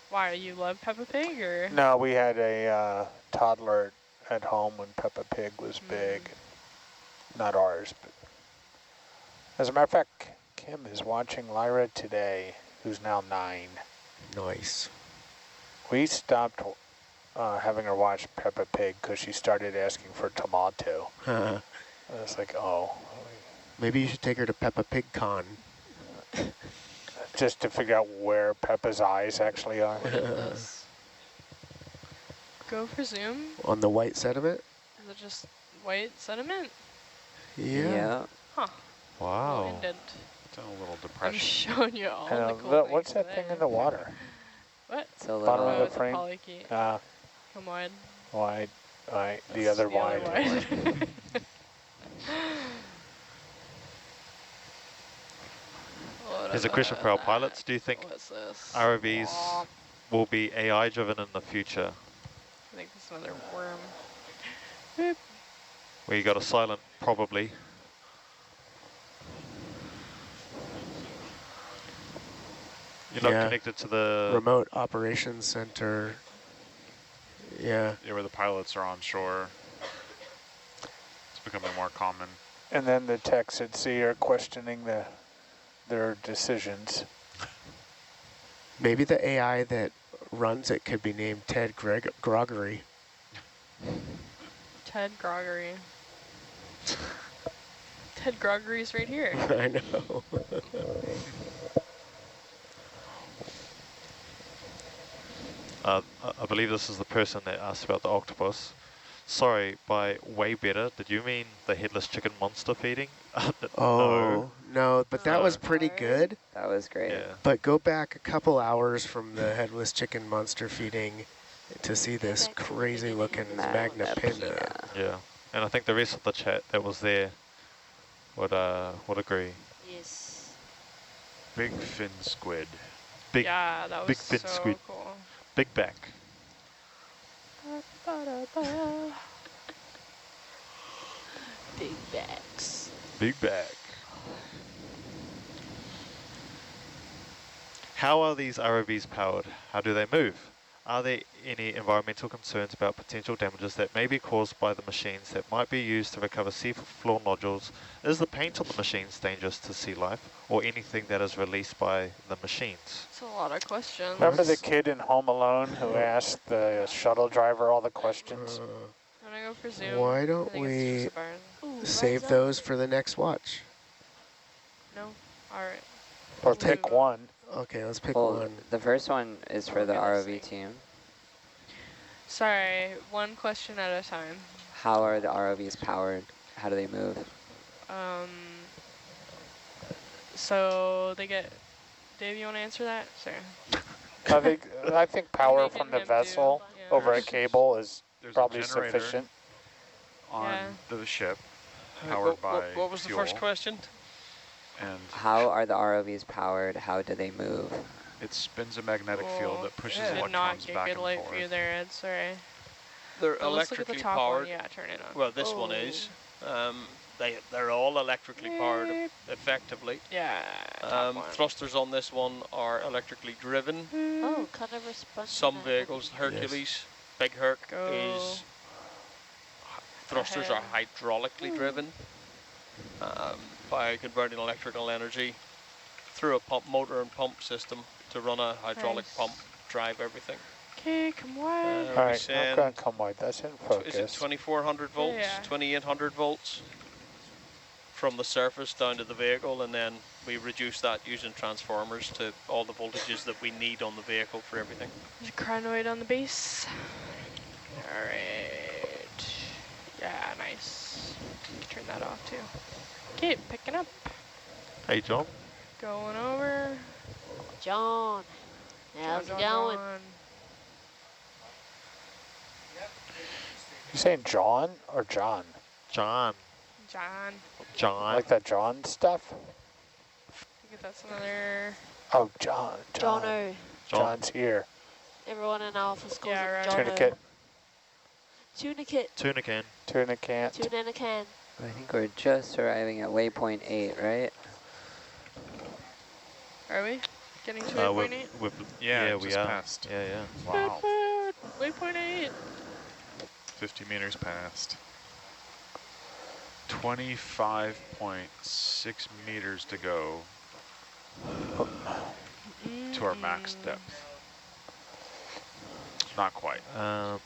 Why, you love Peppa Pig, or? No, we had a toddler at home when Peppa Pig was big. Not ours, but as a matter of fact, Kim is watching Lyra today, who's now 9. Nice. We stopped having her watch Peppa Pig because she started asking for tomato. I was like, oh. Maybe you should take her to Peppa Pig Con. Just to figure out where Peppa's eyes actually are. Go for zoom? On the white sediment? Is it just white sediment? Yeah. Huh. Wow. Little indent. It's in a little I'm depression. showing you all And, the cool things what's that thing there. in the water? What? It's a Bottom little. of the it's frame? a polychaete. Come on. wide, the That's other the wide. wide. Here's a question for our pilots. Do you think What's this? ROVs Aw, will be AI driven in the future? I think this is another worm. Boop. Where you got a silent probably. You're not Yeah. connected to the... Remote Operations Center. Yeah. Yeah, where the pilots are on shore. It's becoming more common. And then the techs at sea are questioning their decisions. Maybe the AI that runs it could be named Ted Groggery. Ted Groggery. Ted Groggery's right here. I know. I believe this is the person that asked about the octopus. Sorry, by way better, did you mean the headless chicken monster feeding? Oh, no, but that was pretty Alright. good. That was great. Yeah. But go back a couple hours from the headless chicken monster feeding to see this crazy looking magnapinna. Yeah, and I think the rest of the chat that was there would agree. Yes. Big fin squid. Big, Yeah, that was big fin so squid. cool. big back. Big bags. Big bag. How are these ROVs powered? How do they move? Are there any environmental concerns about potential damages that may be caused by the machines that might be used to recover seafloor nodules? Is the paint on the machines dangerous to sea life, or anything that is released by the machines? It's a lot of questions. Remember the kid in Home Alone who asked the shuttle driver all the questions? I'm gonna go for zoom. Why I don't think it's we just a barn. Ooh, save right those for the next watch? No? Alright. Or Leave pick them. one. Okay, let's pick Well, one. the first one is for Oh, the goodness ROV sake. team. Sorry, one question at a time. How are the ROVs powered? How do they move? So they get... Dave, you want to answer that? Sorry. I think power making from the him do, vessel yeah. over a cable is There's probably a generator sufficient. on Yeah. the ship, Alright, powered by what was the fuel, first question? and How are the ROVs powered? How do they move? it spins a magnetic field that pushes Did not electrons get back good and light for you forth. there, Ed. Sorry. They're But let's look at the electrically top powered. one. Yeah, turn it on. Well, this one is. They're all electrically powered, effectively. Yeah, top one. Thrusters on this one are electrically driven. Oh, kind of response. Some vehicles, Hercules, Big Herc Go is thrusters are ahead. hydraulically driven by converting electrical energy through a pump motor and pump system to run a hydraulic Nice. pump, drive everything. Okay, come wide. All We right, I'm send, going to come wide. That's in is it focus. 2400 volts, Yeah. 2800 volts from the surface down to the vehicle, and then we reduce that using transformers to all the voltages that we need on the vehicle for everything. There's a crinoid on the base. Alright. Yeah, nice. Turn that off too. Okay, picking up. Hey, John. Going over. John. How's it John, going? John. You saying John or John? John. John. John. Like that John stuff? I think that's another... Oh, John. Jono. John's here. Everyone in Alpha's calls Yeah, him right. Jono. Tunicate. Tunicate. Tunicate. Tunicate. Tuna in a can. I think we're just arriving at waypoint 8, right? Are we? Getting to We're, waypoint 8? yeah, just we are. passed. Yeah, yeah. Wow, Waypoint 8. 50 meters past. 25.6 meters to go to our max depth. Not quite. The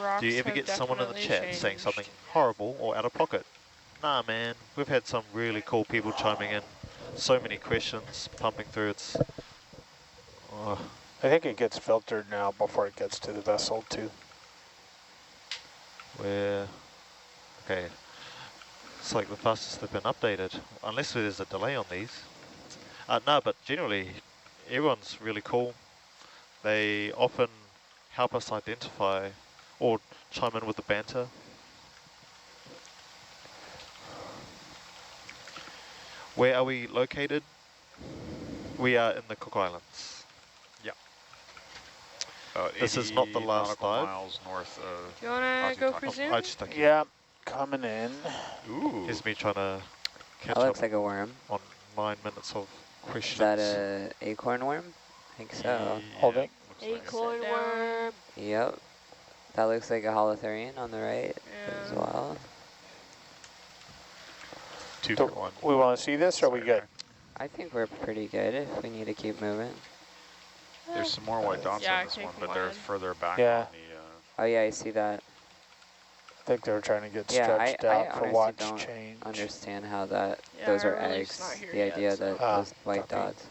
rocks Do you ever have get someone in the definitely chat changed. saying something horrible or out of pocket? Nah, man. We've had some really cool people chiming in. So many questions pumping through. It's... Oh. I think it gets filtered now before it gets to the vessel, too. Where... Okay. It's like the fastest they've been updated. Unless there's a delay on these. No, but generally, everyone's really cool. They often help us identify or chime in with the banter. Where are we located? We are in the Cook Islands. Yeah. This is not the last nautical dive. miles north of Do you want to go for zoom? Yeah, coming in. Ooh. Here's me trying to catch That looks up like a worm. on 9 minutes of questions. Is that a acorn worm? I think so. Yeah, Holding. looks like it. Acorn Sit worm. Yep. That looks like a holothurian on the right as Yeah. well. 2 So for 1. we want to see this, or we Sorry, good? I think we're pretty good if we need to keep moving. There's some more white dots Yeah, on this take one, them but they're wide. further back Yeah. on the... Oh yeah, I see that. I think they were trying to get Yeah, stretched I out for honestly watch don't change. understand how that Yeah, those are our relief's not eggs. here The yet, idea so- that Ah, those white copy. dots.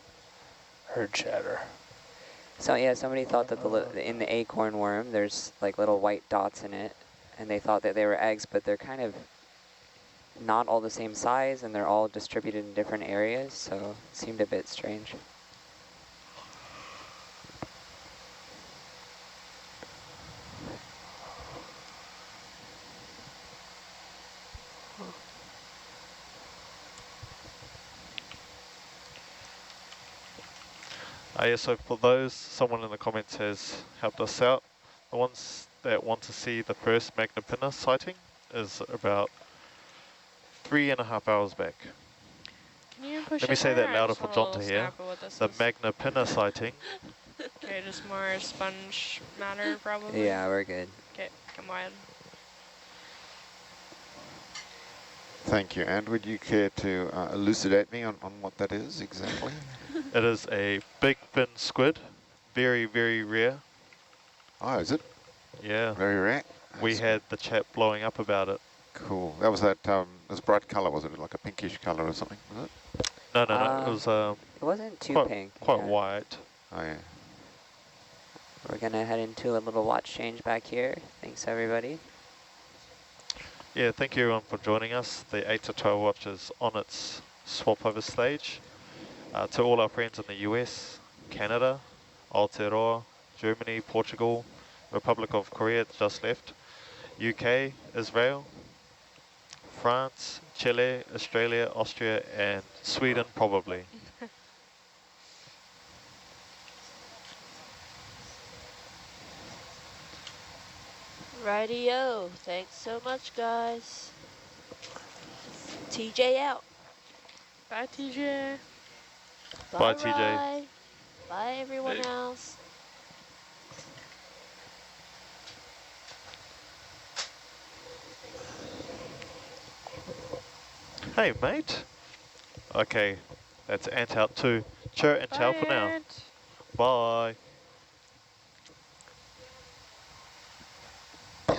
Heard chatter. So yeah, somebody thought that in the acorn worm there's like little white dots in it, and they thought that they were eggs, but they're kind of not all the same size, and they're all distributed in different areas, so it seemed a bit strange. Yeah, so for those, someone in the comments has helped us out The ones that want to see the first magna pinna sighting is about 3.5 hours back. Can you push Let me in say more? that I louder just for want a John little to hear. snap of what this The is. magna pinna sighting. Okay, just more sponge matter probably. Yeah, we're good. Okay, come wide. Thank you. And would you care to elucidate me on what that is exactly? It is a big fin squid. Very, very rare. Oh, is it? Yeah. Very rare? We had the chat blowing up about it. Cool. That was that, this bright colour, was it? Like a pinkish colour or something, was it? No. It was it wasn't too pink. Quite Yeah. white. Oh, yeah. We're going to head into a little watch change back here. Thanks, everybody. Yeah, thank you everyone for joining us. The 8 to 12 watch is on its swap over stage. To all our friends in the US, Canada, Aotearoa, Germany, Portugal, Republic of Korea just left, UK, Israel, France, Chile, Australia, Austria, and Sweden probably. Rightio. Thanks so much, guys. TJ out. Bye, TJ. Bye, TJ. Bye. Bye, everyone else. Hey, mate. Okay, that's Ant out too. Ciao and ciao for now. Ant. Bye. I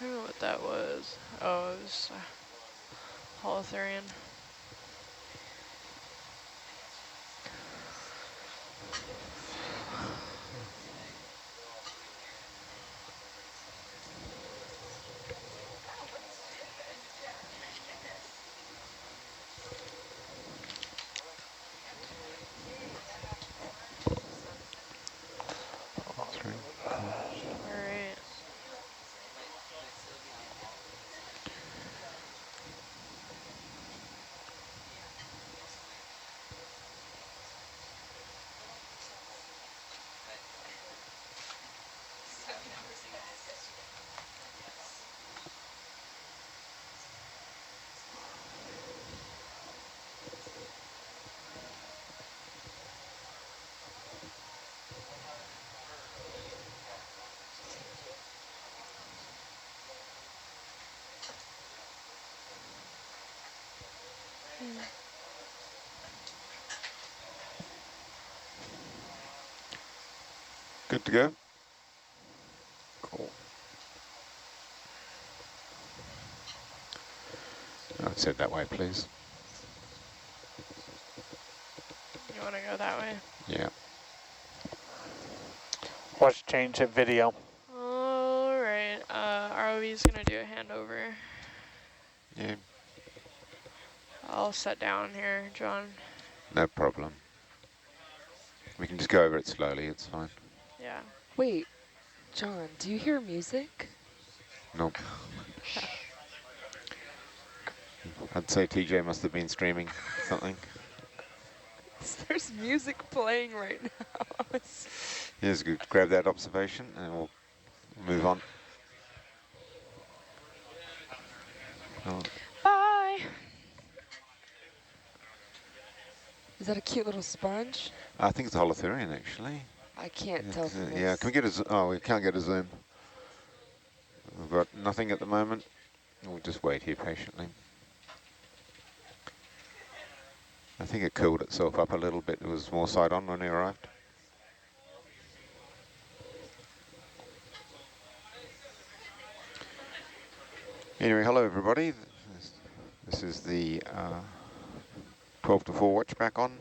don't know what that was. Oh, it was Holothurian. Alright. Good to go? Cool. Let's head that way, please. You want to go that way? Yeah. Watch change at video. Alright, ROV's going to do a handover. Yeah. I'll set down here, John. No problem. We can just go over it slowly, it's fine. Yeah. Wait, John, do you hear music? Nope. I'd say TJ must have been streaming something. There's music playing right now. Yes, good. Grab that observation and we'll move on. Oh. Bye! Is that a cute little sponge? I think it's a Holothurian, actually. I can't tell from this. Yeah, can we get a oh, we can't get a zoom. We've got nothing at the moment. We'll just wait here patiently. I think it cooled itself up a little bit. It was more side on when we arrived. Anyway, hello everybody. This is the 12 to 4 watch back on.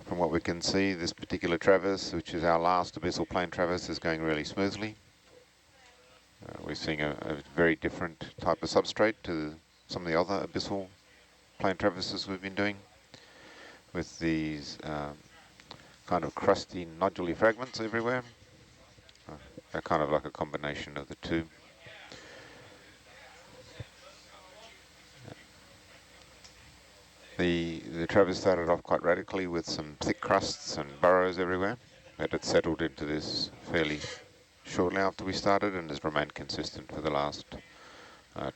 From what we can see, this particular traverse, which is our last abyssal plain traverse, is going really smoothly. We're seeing a very different type of substrate to some of the other abyssal plain traverses we've been doing, with these kind of crusty, noduly fragments everywhere. They're kind of like a combination of the two. The Travis started off quite radically with some thick crusts and burrows everywhere, but it settled into this fairly shortly after we started and has remained consistent for the last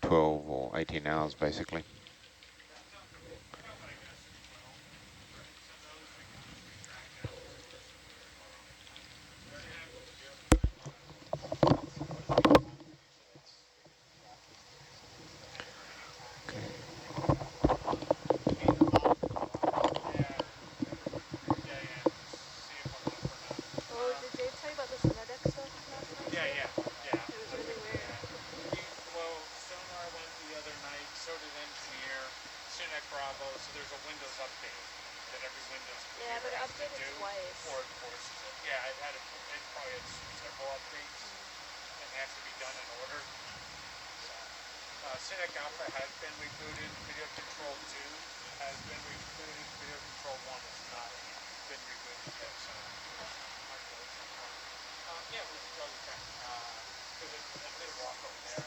12 or 18 hours basically. Oh, did Dave tell you about the Cinedex stuff last night? Yeah. It was really weird. Well, sonar went the other night, so did engineer, Cinedex Bravo, so there's a Windows update that every Windows Yeah, but it has to updated do, twice. or it forces it. Yeah, it probably had several updates, and they have to be done in order. So, Cinedex Alpha has been rebooted, Video Control 2 has been rebooted, Video Control 1 has not been rebooted yet, so. Yeah, we should go check, because it did walk over there.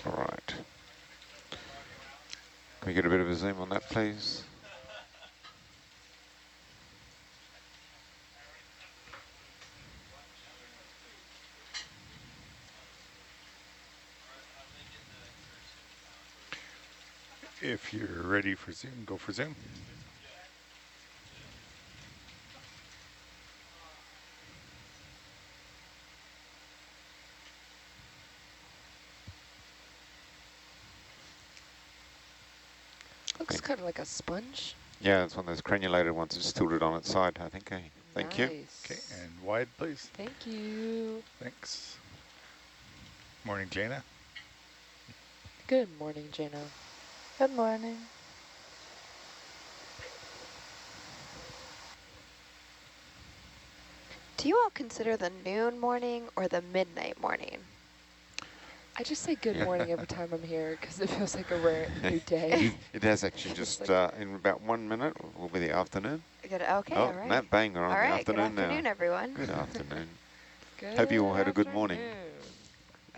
All right. Can we get a bit of a zoom on that, please? If you're ready for zoom, go for zoom. Looks kind of like a sponge. Yeah, it's one of those crenulated ones. It's tilted on its side, I think. Thank you. Okay, and wide, please. Thank you. Thanks. Morning, Jana. Good morning, Jana. Good morning. Do you all consider the noon morning or the midnight morning? I just say good morning every time I'm here because it feels like a rare new day. It has actually just, in about 1 minute, will be the afternoon. Good, okay, all right. Matt Bang, we're on the afternoon now. Good afternoon, everyone. Good afternoon. Good Hope you all had a good morning.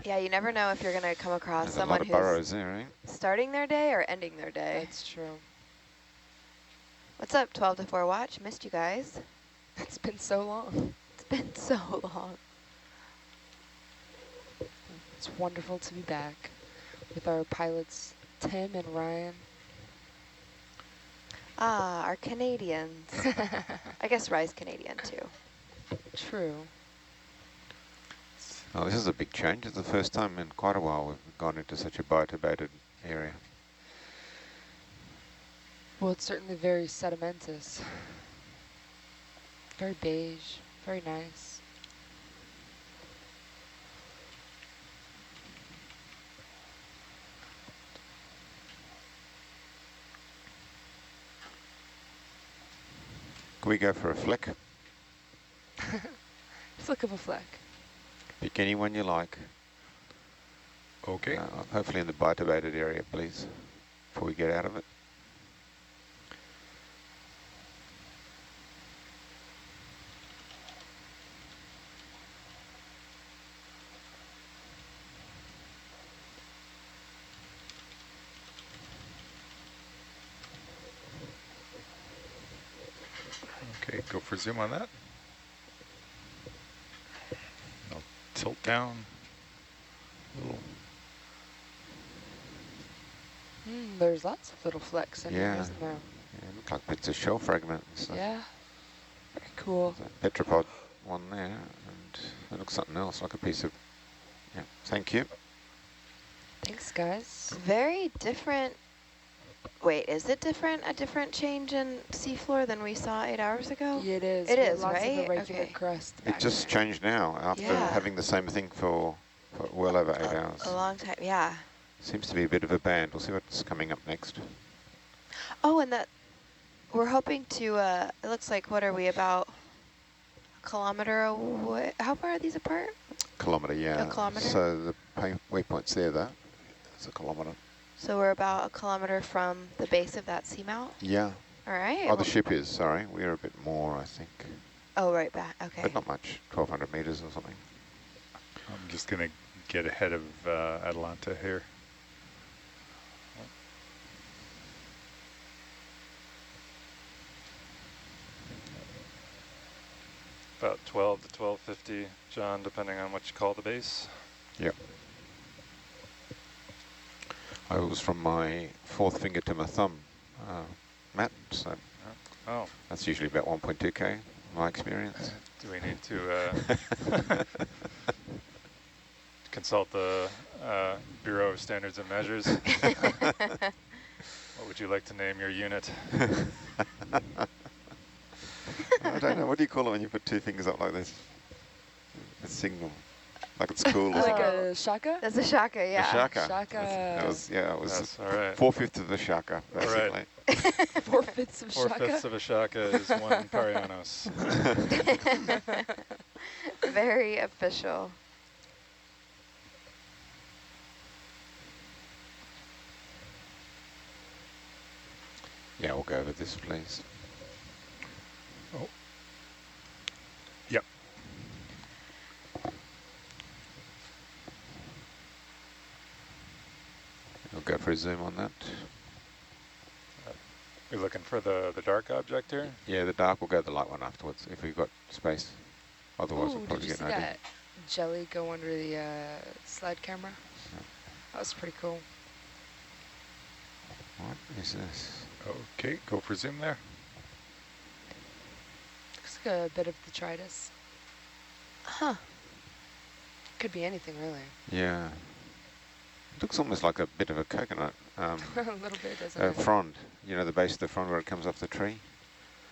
Yeah, you never know if you're going to come across There's someone a lot of who's burrows there, right? starting their day or ending their day. That's true. What's up, 12 to 4 watch? Missed you guys. It's been so long. It's been so long. It's wonderful to be back with our pilots, Tim and Ryan. Ah, our Canadians. I guess Rye's Canadian too. True. Oh, this is a big change. It's the first time in quite a while we've gone into such a bioturbated area. Well, it's certainly very sedimentous. Very beige, very nice. Can we go for a flick? Flick of a fleck. Pick any one you like. Okay. Hopefully in the bioturbated area, please, before we get out of it. Okay, go for zoom on that. I'll tilt down a little. There's lots of little flecks in here, isn't there? Yeah, look like bits of shell fragment and stuff. Yeah. Very cool. There's a petropod one there, and that looks something else, like a piece of, yeah, thank you. Thanks, guys. Very different. Wait, is it different, a different change in seafloor than we saw 8 hours ago? Yeah, it is. It is, lots right? of irregular crust. It just changed now after having the same thing for well over 8 hours. A long time, yeah. Seems to be a bit of a band. We'll see what's coming up next. Oh, and that we're hoping to, it looks like, what are we, about a kilometer away? How far are these apart? Kilometre, yeah. A kilometre? So the waypoint's there, though. It's a kilometre. So we're about a kilometre from the base of that seamount? Yeah. All right. Oh, the ship is, sorry. We're a bit more, I think. Oh, right back, okay. But not much, 1,200 meters or something. I'm just going to get ahead of Atalanta here. About 12 to 1250, John, depending on what you call the base. Yep. I was from my fourth finger to my thumb, Matt, so that's usually about 1.2K, my experience. Do we need to consult the Bureau of Standards and Measures? What would you like to name your unit? I don't know, what do you call it when you put two fingers up like this? A signal, like it's cool. Like a shaka? That's a shaka, yeah. A shaka. Shaka. That was, yeah, it was That's all right. 4/5 of a shaka, basically. Right. 4/5 of shaka? 4/5 of a shaka is 1 Parianos. Very official. Yeah, we'll go over this, please. Oh. Yep. We'll go for a zoom on that. You're looking for the dark object here? Yeah, the dark, we'll go the light one afterwards, if we've got space. Otherwise, Ooh, we'll probably did you get see no idea. that jelly go under the slide camera? Yeah. That was pretty cool. What is this? Okay, go for zoom there. Looks like a bit of detritus. Huh. Could be anything, really. Yeah. It looks almost like a bit of a coconut. A little bit, doesn't it? Frond, you know, the base of the frond where it comes off the tree.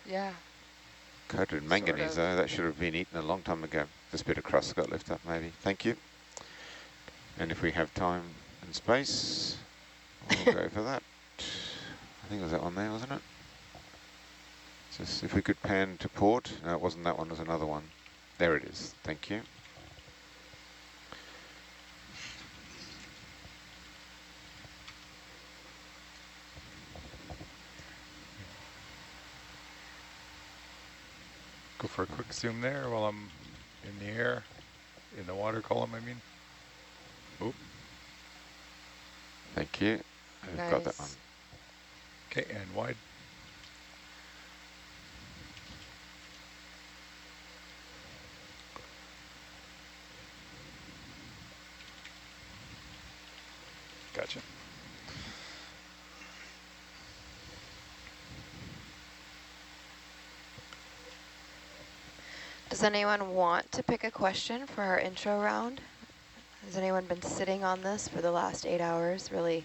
Yeah. Coated in manganese, Sort though. of. That should have been eaten a long time ago. This bit of crust got left up, maybe. Thank you. And if we have time and space, we'll go for that. I think it was that one there, wasn't it? Just if we could pan to port. No, it wasn't that one, it was another one. There it is. Thank you. Go for a quick zoom there while I'm in the air, in the water column, I mean. Oop. Thank you. I've got that one. Okay, and wide. Gotcha. Does anyone want to pick a question for our intro round? Has anyone been sitting on this for the last 8 hours, really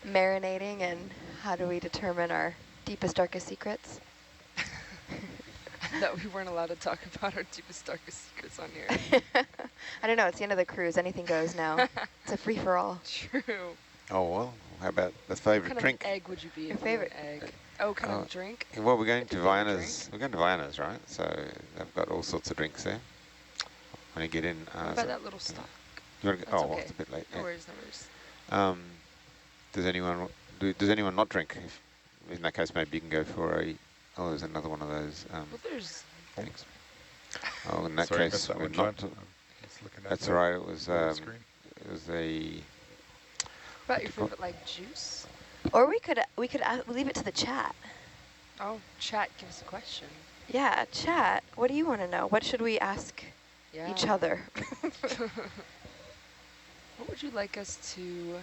marinating, and how do we determine our deepest, darkest secrets? That we weren't allowed to talk about our deepest, darkest secrets on here. I don't know, it's the end of the cruise. Anything goes now. It's a free-for-all. True. Oh, well, how about the favourite drink? What kind of egg would you be? Your favorite egg? Oh, kind of drink? Well, we're going to Vienna's. We're going to Vienna's, right? So they've got all sorts of drinks there. When you get in... what about that little stock? You want to That's well, okay. it's a bit late. No Yeah. worries, no worries. Does anyone not drink? In that case, maybe you can go for a... Oh, there's another one of those Well, there's... things. Oh, in that Sorry, case, that we're one, not... John. Just looking at That's the all right. It was screen. a... What about your favorite, like, juice? Or we could leave it to the chat. Oh, chat, give us a question. Yeah, chat. What do you want to know? What should we ask each other? What would you like us to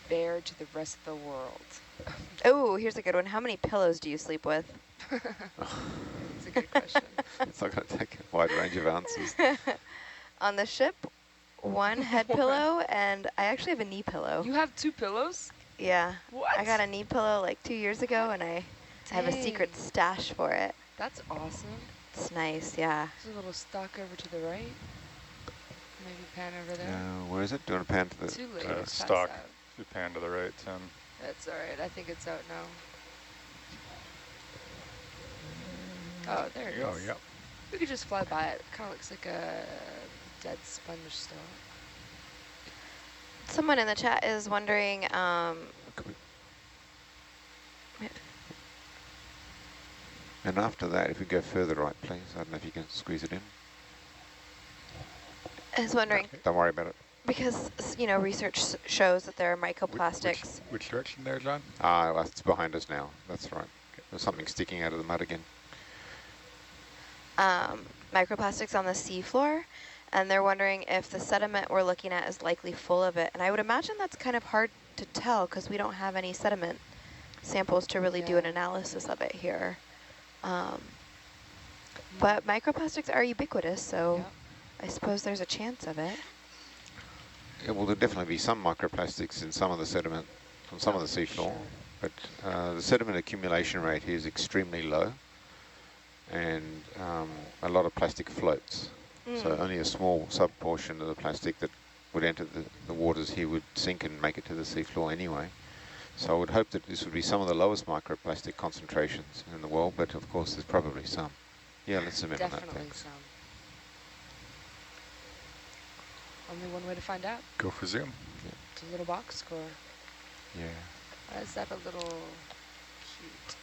bear to the rest of the world? Oh, here's a good one. How many pillows do you sleep with? That's a good question. It's not going to take a wide range of answers. On the ship, one head pillow, and I actually have a knee pillow. You have 2 pillows? Yeah. What? I got a knee pillow like 2 years ago, and I have a secret stash for it. That's awesome. It's nice, yeah. There's a little stock over to the right. Maybe pan over there. Where is it? Do you want to pan to the... Too late. It's Stock. past out. If you pan to the right, Tim. That's all right. I think it's out now. Oh, there it is. Oh, yeah. We could just fly by it. It kind of looks like a dead sponge still. Someone in the chat is wondering, And after that, if we go further right, please. I don't know if you can squeeze it in. is wondering, Don't worry about it. because, you know, research shows that there are microplastics. Which direction there, John? Ah, it's behind us now. That's right. There's something sticking out of the mud again. Microplastics on the seafloor, and they're wondering if the sediment we're looking at is likely full of it. And I would imagine that's kind of hard to tell because we don't have any sediment samples to really do an analysis of it here. But microplastics are ubiquitous, so I suppose there's a chance of it. Yeah, well, there'll definitely be some microplastics in some of the sediment from some of the seafloor, but the sediment accumulation rate here is extremely low, and a lot of plastic floats. So only a small sub-portion of the plastic that would enter the waters here would sink and make it to the seafloor anyway. So I would hope that this would be some of the lowest microplastic concentrations in the world, but of course there's probably some. Yeah, let's zoom in on that. Definitely some. Only one way to find out. Go for zoom. Yeah. It's a little box score. Yeah. Why is that a little cute?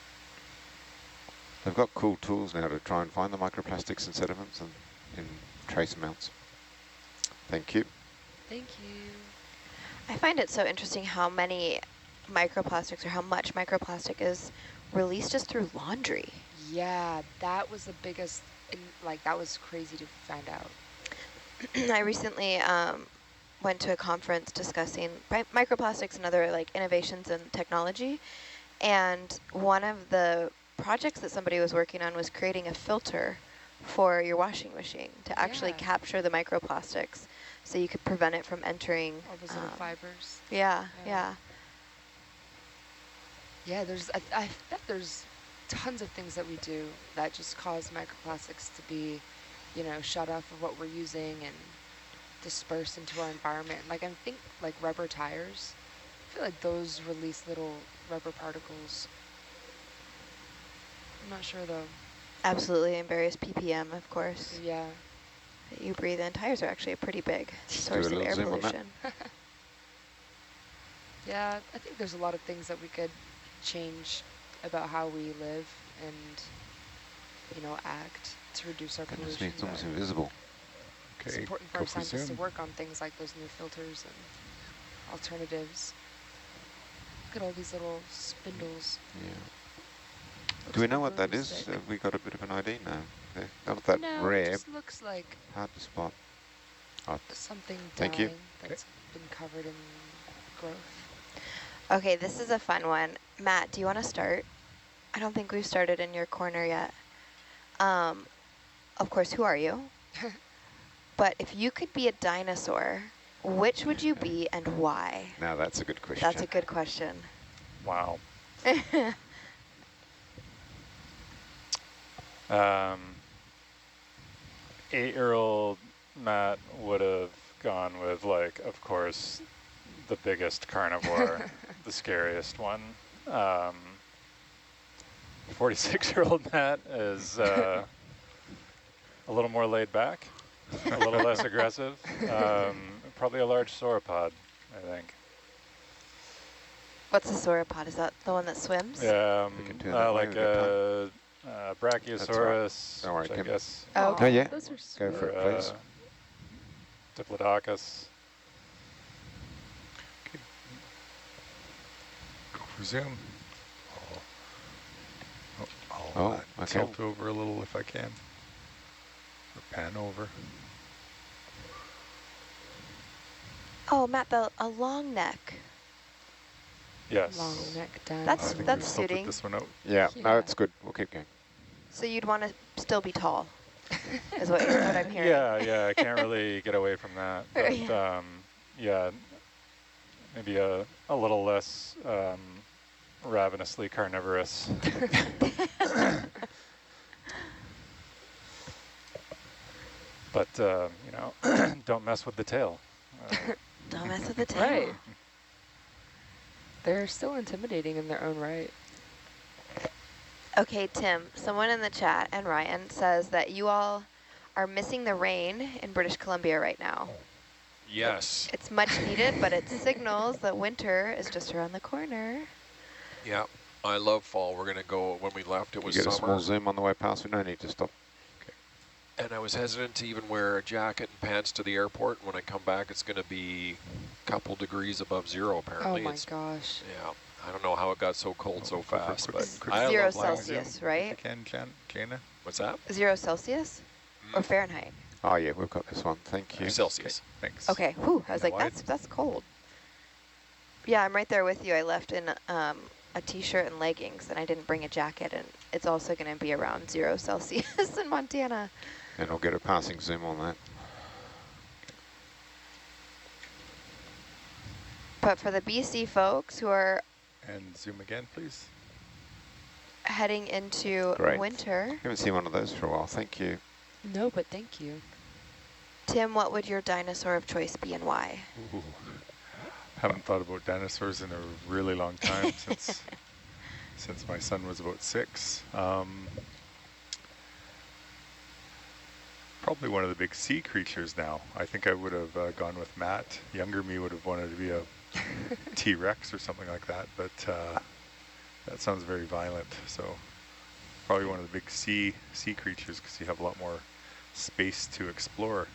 They've got cool tools now to try and find the microplastics and sediments and in trace amounts. Thank you. Thank you. I find it so interesting how many microplastics or how much microplastic is released just through laundry. Yeah, that was the biggest, like that was crazy to find out. I recently went to a conference discussing microplastics and other like innovations in technology, and one of the projects that somebody was working on was creating a filter for your washing machine to actually capture the microplastics so you could prevent it from entering. All those little fibers. Yeah. Yeah, I bet there's tons of things that we do that just cause microplastics to be, you know, shut off of what we're using and disperse into our environment. Like I think like rubber tires, I feel like those release little rubber particles. I'm not sure though. Absolutely, and various ppm, of course. Yeah. That you breathe in. Tires are actually a pretty big source of air pollution. Yeah, I think there's a lot of things that we could change about how we live and, you know, act to reduce our pollution. It's almost invisible. Okay, it's important for our scientists to work on things like those new filters and alternatives. Look at all these little spindles. Yeah. Do we know what that is? Have we got a bit of an ID now? They're not that rare. It just looks like hard to spot. Oh, something thank you. That's been covered in growth. Okay, this is a fun one. Matt, do you want to start? I don't think we've started in your corner yet. Of course, who are you? But if you could be a dinosaur, which would you be and why? Now that's a good question. That's a good question. Wow. 8-year-old Matt would have gone with, like, of course, the biggest carnivore, the scariest one. 46-year-old Matt is a little more laid back, a little less aggressive. Probably a large sauropod, I think. What's a sauropod? Is that the one that swims? Yeah, like a Brachiosaurus, right. I guess. Oh, okay. Yeah. Those are Go for it, please. Diplodocus. Okay. Go for zoom. I'll tilt over a little if I can. Or pan over. Oh, Matt, a long neck. Yes. Long neck down. That's suiting. This one out. Yeah, no, it's good. We'll keep going. So you'd want to still be tall, is what I'm hearing. Yeah, I can't really get away from that. But yeah, maybe a little less ravenously carnivorous. But, you know, don't mess with the tail. Don't mess with the tail. Right. They're still intimidating in their own right. Okay, Tim, someone in the chat, and Ryan, says that you all are missing the rain in British Columbia right now. Yes. It's much needed, but it signals that winter is just around the corner. Yeah, I love fall. We're going to go, when we left, it was You get summer. a small zoom on the way past, we don't need to stop. And I was hesitant to even wear a jacket and pants to the airport. When I come back, it's going to be a couple degrees above zero, apparently. Oh my gosh. Yeah, I don't know how it got so cold so fast, but Zero Celsius, right? Jana? What's that? 0 Celsius or Fahrenheit? Oh yeah, we've got this one. Thank you. Celsius. Okay, thanks. Okay. Whew, I was like, that's cold. Yeah, I'm right there with you. I left in a t-shirt and leggings, and I didn't bring a jacket, and it's also going to be around 0 Celsius in Montana. And I'll get a passing zoom on that. But for the BC folks who are And zoom again, please. heading into Great. winter, Haven't seen one of those for a while. Thank you. No, but thank you. Tim, what would your dinosaur of choice be and why? Ooh. Haven't thought about dinosaurs in a really long time since my son was about 6. Probably one of the big sea creatures now. I think I would have gone with Matt. Younger me would have wanted to be a T-Rex or something like that, but that sounds very violent. So probably one of the big sea creatures because you have a lot more space to explore.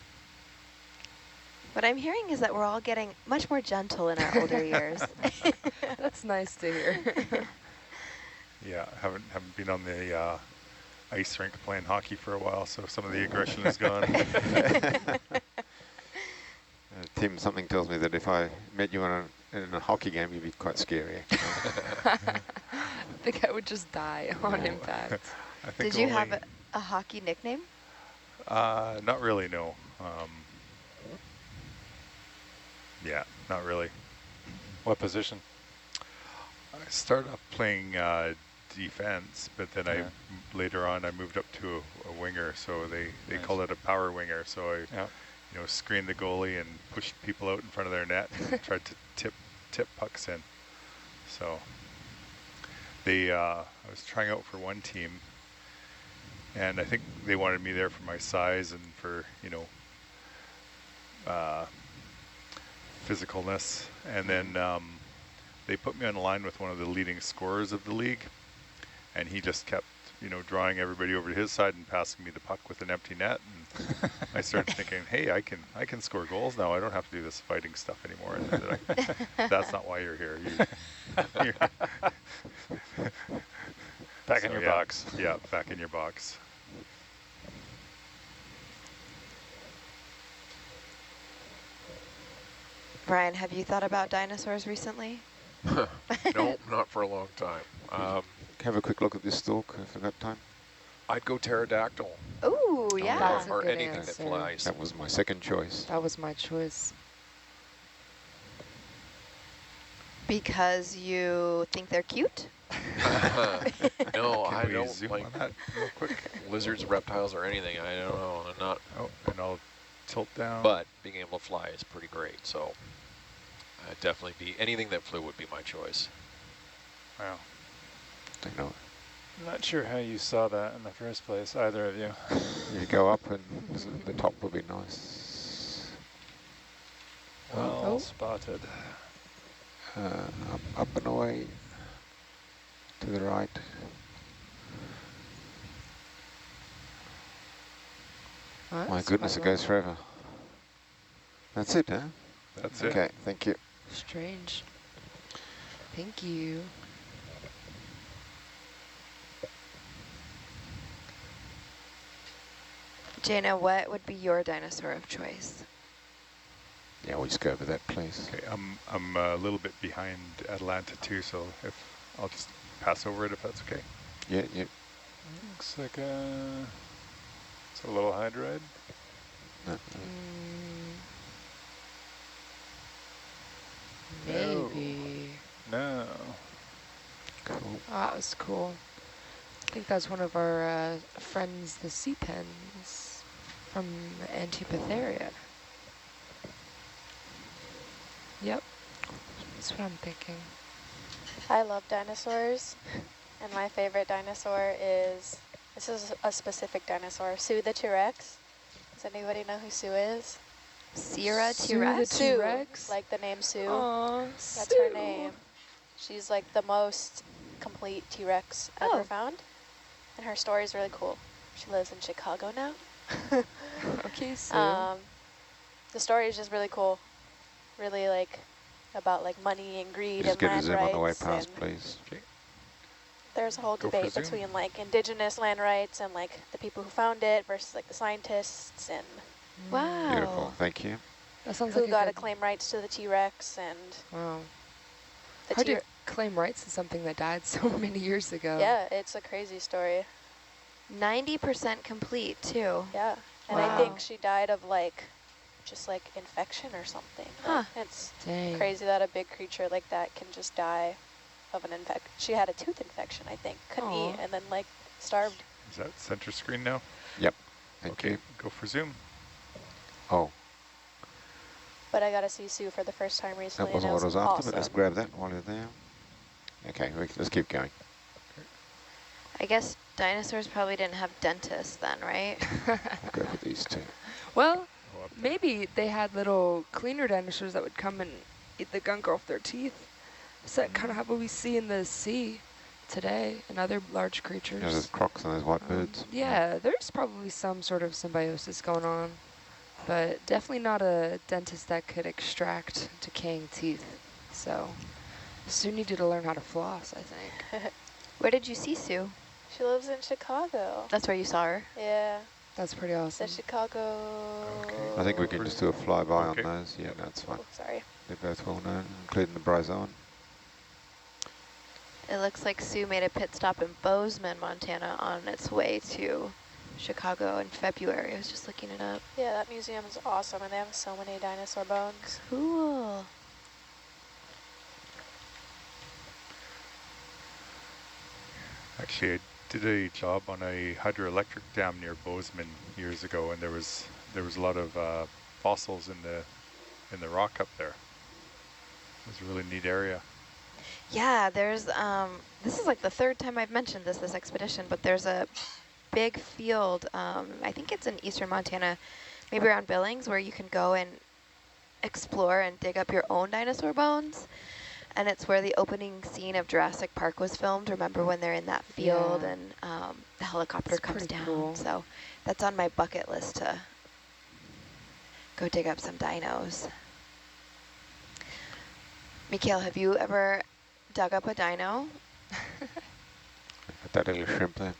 What I'm hearing is that we're all getting much more gentle in our older years. That's nice to hear. Yeah, haven't been on the ice rink playing hockey for a while, so some of the aggression is gone. Tim, something tells me that if I met you in a hockey game, you'd be quite scary. I think I would just die on impact. I think Did you have a hockey nickname? Not really, no. Yeah, not really. What position? I started off playing defense, but then later on I moved up to a winger, so they call it a power winger. So I you know, screened the goalie and pushed people out in front of their net and tried to tip pucks in. So I was trying out for one team, and I think they wanted me there for my size and for, you know, physicalness. And then they put me on the line with one of the leading scorers of the league, and he just kept, you know, drawing everybody over to his side and passing me the puck with an empty net. And I started thinking, hey, I can score goals now. I don't have to do this fighting stuff anymore. And then that's not why you're here. You're back in your box. Yeah, back in your box. Brian, have you thought about dinosaurs recently? No, not for a long time. Have a quick look at this stalk if I've got time. I'd go pterodactyl. Ooh, yeah. That's a or good anything answer. that flies. That was my second choice. That was my choice. Because you think they're cute? No, Can I we don't zoom like on that real quick? lizards, reptiles, or anything. I don't know. I'm not. Oh, and I'll tilt down. But being able to fly is pretty great. So I'd definitely be anything that flew would be my choice. Wow. I know. I'm not sure how you saw that in the first place, either of you. You go up and the top will be nice. Well spotted. Up and away to the right. Oh, My goodness, it goes forever. That's it, huh? That's it. Okay, thank you. Strange. Thank you. Jana, what would be your dinosaur of choice? Yeah, we'll just go over that, please. Okay, I'm a little bit behind Atlanta too, so if I'll just pass over it if that's okay. Yeah, yeah. Looks like it's a little hydroid. Maybe. No. Cool. Oh, that was cool. I think that's one of our friends, the sea pens. from Antipatheria. Yep, that's what I'm thinking. I love dinosaurs, and my favorite dinosaur is, this is a specific dinosaur, Sue the T-Rex. Does anybody know who Sue is? Sierra Sue T-Rex? the T-Rex? Like the name Sue. Aww, That's Sue. her name. She's like the most complete T-Rex ever found, and her story is really cool. She lives in Chicago now. Okay, Sue. The story is just really cool. Really like about like money and greed Just and get a land zoom on the way rights. past, And please. there's a whole Go for debate zoom. between like indigenous land rights and like the people who found it versus like the scientists and Wow. Beautiful, thank you. That sounds who like got a to claim rights to the T-Rex and wow. the Hard to claim rights to something that died so many years ago. Yeah, it's a crazy story. 90% complete too. Yeah, and I think she died of like just like infection or something. Huh. Like, it's Dang. crazy that a big creature like that can just die of an infection. She had a tooth infection, I think. Couldn't eat and then like starved. Is that center screen now? Yep, thank Okay, you. go for zoom. Oh, But I got to see Sue for the first time recently. that wasn't and what I was after, awesome. but let's grab that while you're there. Okay, let's keep going. I guess dinosaurs probably didn't have dentists then, right? We'll go for these two. Well, maybe they had little cleaner dinosaurs that would come and eat the gunk off their teeth. Is that kind of how we see in the sea today and other large creatures? Yeah, there's crocs and there's white birds. Yeah, there's probably some sort of symbiosis going on, but definitely not a dentist that could extract decaying teeth. So Sue needed to learn how to floss, I think. Where did you see Sue? She lives in Chicago. That's where you saw her? Yeah. That's pretty awesome. The Chicago... I think we can just do a flyby on those. Yeah, that's fine. Oh, sorry. They're both well known, including the bryozoan. It looks like Sue made a pit stop in Bozeman, Montana on its way to Chicago in February. I was just looking it up. Yeah, that museum is awesome, and they have so many dinosaur bones. Cool. Actually, I did a job on a hydroelectric dam near Bozeman years ago, and there was a lot of fossils in the rock up there. It was a really neat area. Yeah, there's, this is like the third time I've mentioned this expedition, but there's a big field, I think it's in eastern Montana, maybe around Billings, where you can go and explore and dig up your own dinosaur bones. And it's where the opening scene of Jurassic Park was filmed. Remember when they're in that field and the helicopter comes down. Cool. So that's on my bucket list to go dig up some dinos. Mikhail, have you ever dug up a dino? That little shrimp there.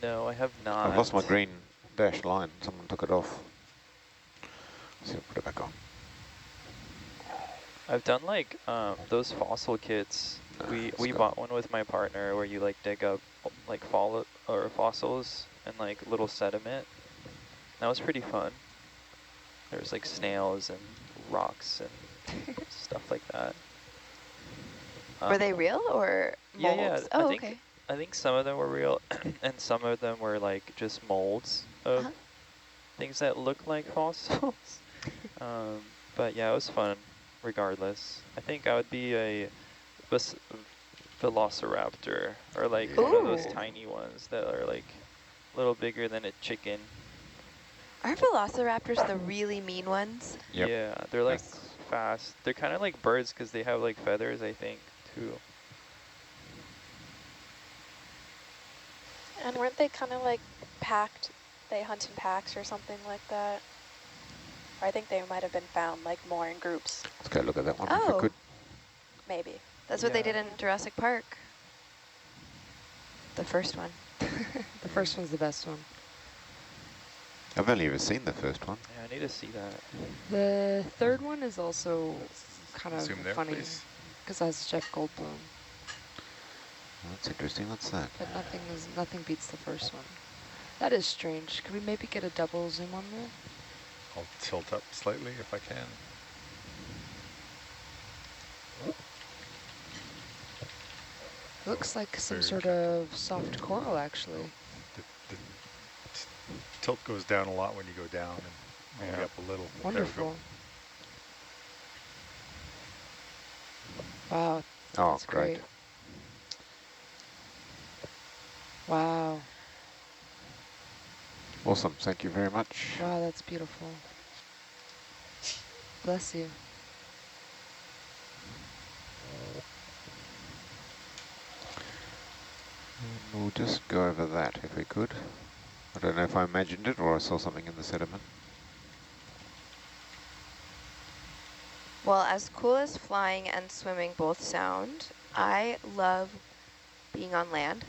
No, I have not. I've lost my green dashed line. Someone took it off. So put it back on. I've done like those fossil kits. We bought one with my partner where you like dig up like fossils and like little sediment. That was pretty fun. There's like snails and rocks and stuff like that. Were they real or molds? Yeah, Oh, okay. I think some of them were real and some of them were like just molds of things that look like fossils. But yeah, it was fun regardless. I think I would be a velociraptor or like one of those tiny ones that are like a little bigger than a chicken. Are velociraptors the really mean ones? Yep. Yeah, they're like fast. They're kind of like birds because they have like feathers, I think, too. And weren't they kind of like packed? They hunt in packs or something like that? Or I think they might have been found like more in groups. Let's go look at that one if we could. Maybe. That's what they did in Jurassic Park. The first one. The first one's the best one. I've only ever seen the first one. Yeah, I need to see that. The third one is also kind of Zoom there, funny please. because it has Jeff Goldblum. That's interesting. What's that? But nothing beats the first one. That is strange. Could we maybe get a double zoom on that? I'll tilt up slightly if I can. Looks like some sort of soft coral, actually. tilt goes down a lot when you go down and maybe up a little. Wonderful. Wow. Oh, That's great. great. Wow. Awesome. Thank you very much. Wow, that's beautiful. Bless you. We'll just go over that if we could. I don't know if I imagined it or I saw something in the sediment. Well, as cool as flying and swimming both sound, I love being on land.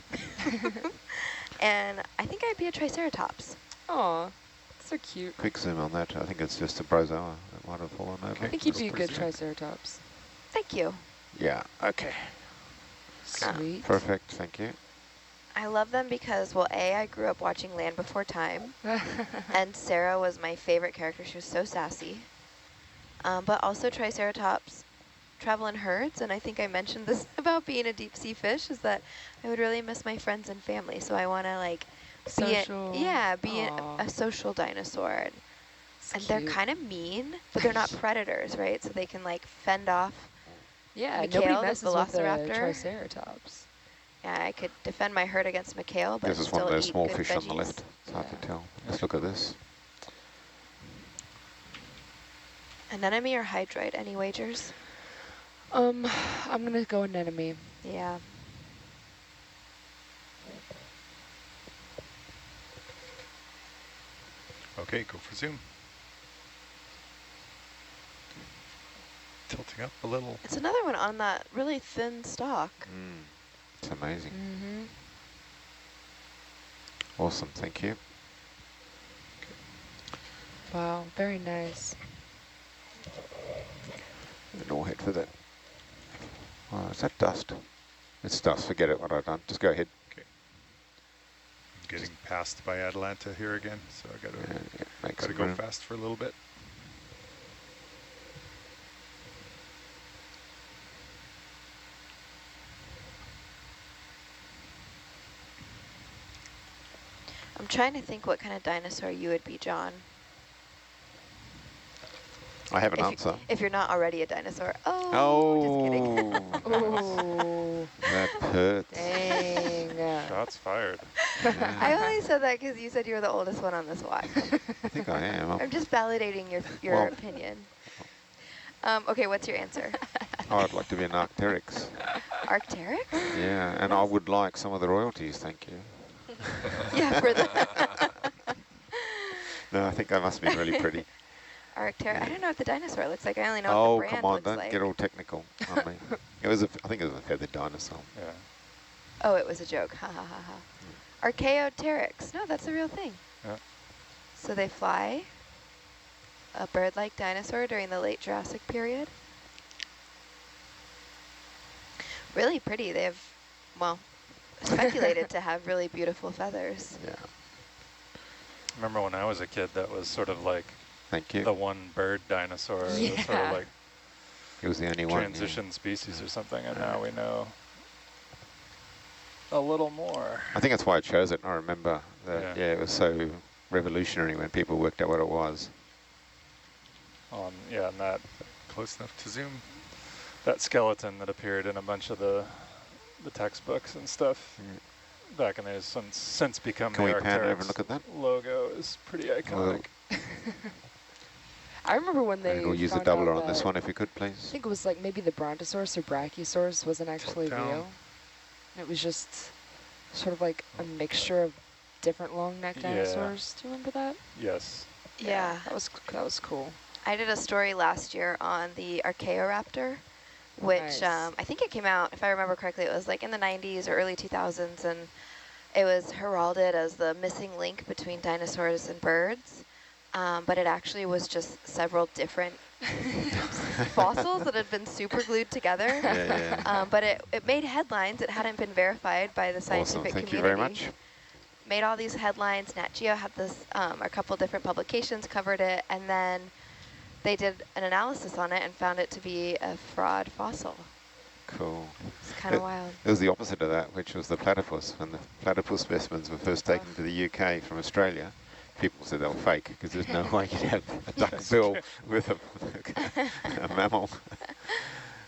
And I think I'd be a triceratops. Aw, so cute. Quick zoom on that. I think it's just a bryozoa that might have fallen over. I think you'd be a good triceratops. Thank you. Yeah, okay. Sweet. Perfect, thank you. I love them because, well, A, I grew up watching Land Before Time, and Sarah was my favorite character. She was so sassy. But also triceratops travel in herds, and I think I mentioned this about being a deep sea fish, is that I would really miss my friends and family, so I want to, like, be a social dinosaur. And they're kind of mean, but they're not predators, right? So they can, like, fend off nobody Mikhail, messes the velociraptor. with a triceratops. Yeah, I could defend my herd against Mikhail, but this is still one of those eat small good fish veggies. on the left. It's hard to tell. Let's look at this. Anemone or hydroid? Any wagers? I'm gonna go anemone. Yeah. Okay, go for zoom. Tilting up a little. It's another one on that really thin stalk. It's amazing. Mm-hmm. Awesome, thank you. Wow, very nice. And all head for that. Oh, is that dust? It's dust, forget it, what I've done. Just go ahead. Okay. I'm getting passed by Atalanta here again, so I gotta go fast for a little bit. I'm trying to think what kind of dinosaur you would be, John. I have an answer. If you're not already a dinosaur. Oh, just kidding. Oh, that hurts. Dang. Shots fired. Yeah. I only said that because you said you were the oldest one on this watch. I think I am. I'm just validating your opinion. Okay, what's your answer? Oh, I'd like to be an Arcteryx. Arcteryx? Yeah, and I would like some of the royalties, thank you. Yeah, for that. No, I think I must be really pretty. Arcteryx. I don't know what the dinosaur looks like. I only know what the brand come on, looks don't like. get all technical on me. I think it was a feathered dinosaur. Yeah. Oh, it was a joke. Ha ha ha ha. Archaeopteryx. No, that's a real thing. Yeah. So they fly. A bird-like dinosaur during the late Jurassic period. Really pretty. They have, well, speculated to have really beautiful feathers. Yeah. Remember when I was a kid, that was sort of like the one bird dinosaur. Yeah. It was sort of like it was the only one. Transition species or something, and now we know a little more. I think that's why I chose it. I remember that, it was so revolutionary when people worked out what it was. And that close enough to zoom. That skeleton that appeared in a bunch of the textbooks and stuff back in the days, since become Can the we pan over and Arcteryx look at that? logo is pretty iconic. I remember when they We'll use the doubler on this one if we could, please. I think it was like maybe the Brontosaurus or Brachiosaurus wasn't actually real. It was just sort of like a mixture of different long-necked dinosaurs. Do you remember that? Yes. Yeah. That was cool. I did a story last year on the Archaeoraptor, which I think it came out, if I remember correctly, it was like in the 90s or early 2000s, and it was heralded as the missing link between dinosaurs and birds. But it actually was just several different fossils that had been super glued together. But it made headlines. It hadn't been verified by the scientific Thank community. you very much. Made all these headlines. Nat Geo had this, a couple different publications covered it, and then they did an analysis on it and found it to be a fraud fossil. Cool. It's kind of wild. It was the opposite of that, which was the platypus. When the platypus specimens were first taken to the UK from Australia, People said they were fake because there's no way you'd have a duck bill with a mammal.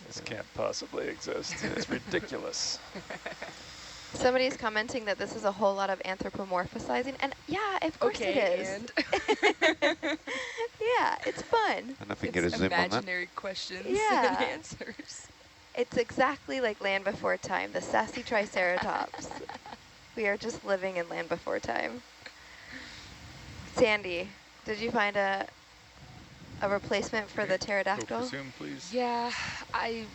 This can't possibly exist. It's ridiculous. Somebody's commenting that this is a whole lot of anthropomorphizing, and yeah, of course it is. And yeah, it's fun. And if we get a zoom on that. Imaginary questions Yeah. and answers. It's exactly like Land Before Time, the sassy Triceratops. We are just living in Land Before Time. Sandy, did you find a replacement for the pterodactyl? Go for zoom, please. Yeah, it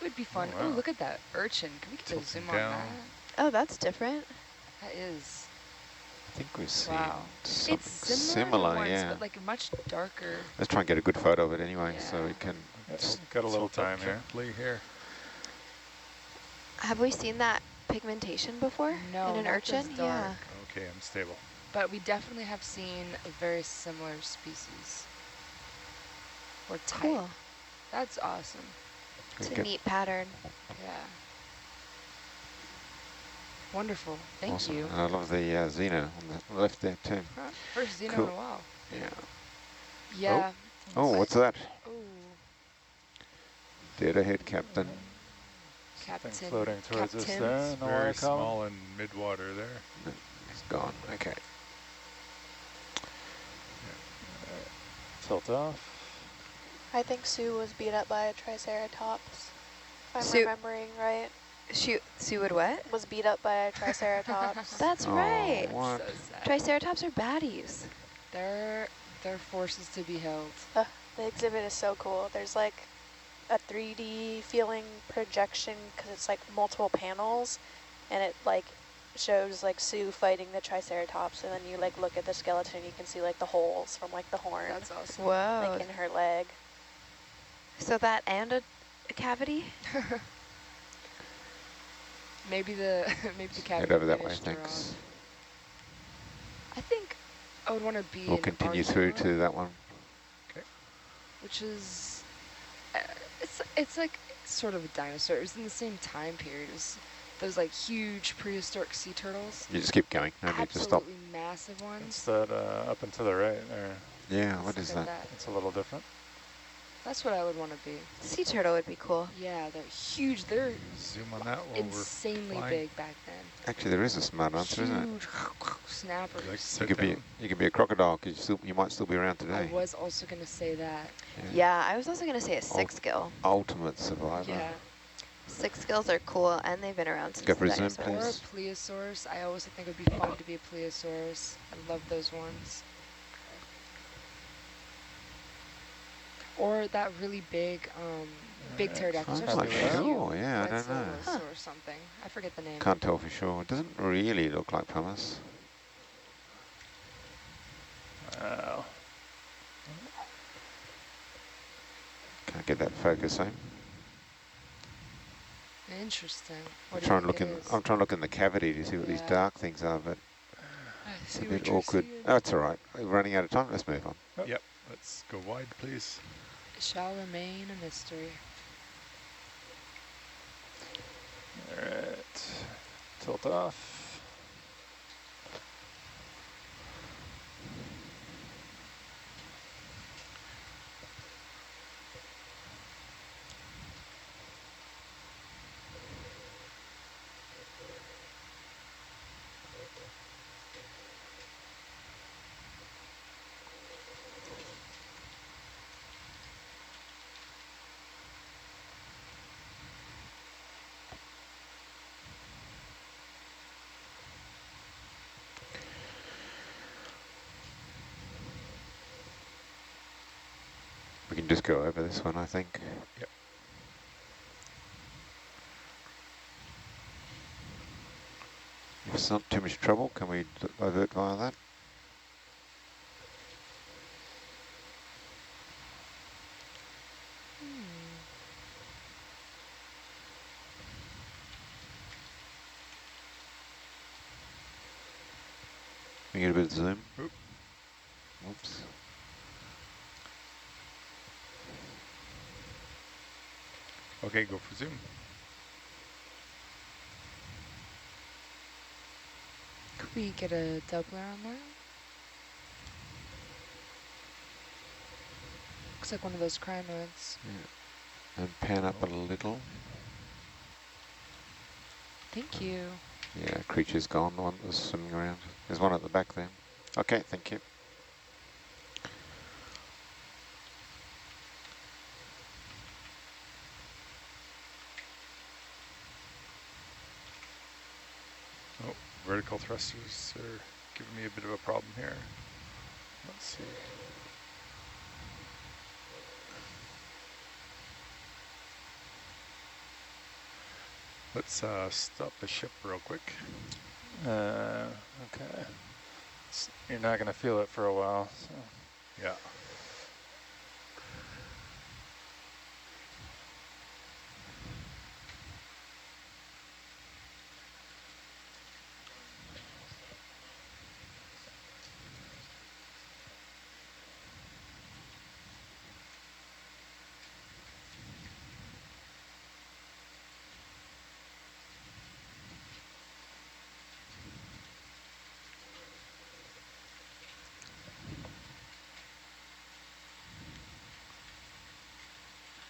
would be fun. Oh, wow. Look at that urchin. Can we get a zoom on down. that? Oh, that's different. That is. I think we've seen Wow. something It's similar similar, yeah. but like much darker. Let's try and get a good photo of it anyway, Yeah. so we can. Got a little time here. Here. Have we seen that pigmentation before No, in an not urchin? this dark. Yeah. Okay, I'm stable. But we definitely have seen a very similar species. Or type. Cool. That's awesome. It's a neat pattern. Yeah. Wonderful. Thank Awesome. you. And I love the Xeno on the left there too. First Xeno Cool. in a while. Yeah. Yeah. Oh, what's that? Oh. Dead ahead, Captain. Captain. Thing floating towards us Captains. there in the water Very column. small in mid-water there. It's gone. Okay. Tilt off. I think Sue was beat up by a triceratops, if I'm Sue- remembering right. Sue would what? Was beat up by a triceratops. That's right. What? So sad. Triceratops are baddies. They're forces to be held. The exhibit is so cool. There's like a 3D feeling projection because it's like multiple panels, and it like shows like Sue fighting the triceratops, and then you like look at the skeleton, you can see like the holes from like the horn. That's awesome. Whoa. Like in her leg. So that and a cavity? maybe the cavity. Head over that way, finished her thanks. off. I think I would want to be. We'll an continue through Archaeologist, to that one. which is it's like sort of a dinosaur. It was in the same time period. It was those like huge prehistoric sea turtles. You just keep going. No need to stop. Absolutely massive ones. It's that up and to the right there. Yeah, what is Look at that? It's a little different. That's what I would want to be. Sea turtle would be cool. Yeah, they're huge. They're Zoom on that while insanely we're flying. big back then. Actually, there is a smart answer, isn't it? Huge snappers. Like You sit could be down. you could be a crocodile because you might still be around I today. was also going to say that. Yeah, I was also going to say a six gill. Ultimate survivor. Yeah. Six gills are cool, and they've been around since Go for the a zoom, dinosaurs. Or a plesiosaurus. I always think it would be fun to be a plesiosaurus. I love those ones. Or that really big, big pterodactyl. I'm not sure. Yeah, I don't know. Or something. I forget the name. Can't tell for sure. It doesn't really look like pumice. Wow. Can't get that focus, eh? Interesting. I'm What do you trying to think look it in. is? I'm trying to look in the cavity to see what these Yeah. dark things are, but I it's see a what bit you're awkward. seeing. Oh, it's all right. We're running out of time. Let's move on. Yep, let's go wide, please. It shall remain a mystery. All right. Tilt off. We can just go over this one, I think. Yep. If it's not too much trouble, can we divert via that? We get a bit of zoom. Oop. Oops. Okay, go for zoom. Could we get a doubler on that? Looks like one of those crinoids. Yeah. And pan up a little. Thank you. Yeah, creature's gone, the one that was swimming around. There's one at the back there. Okay, thank you. Oh, vertical thrusters are giving me a bit of a problem here. Let's see. Let's stop the ship real quick. Okay. You're not going to feel it for a while. So. Yeah.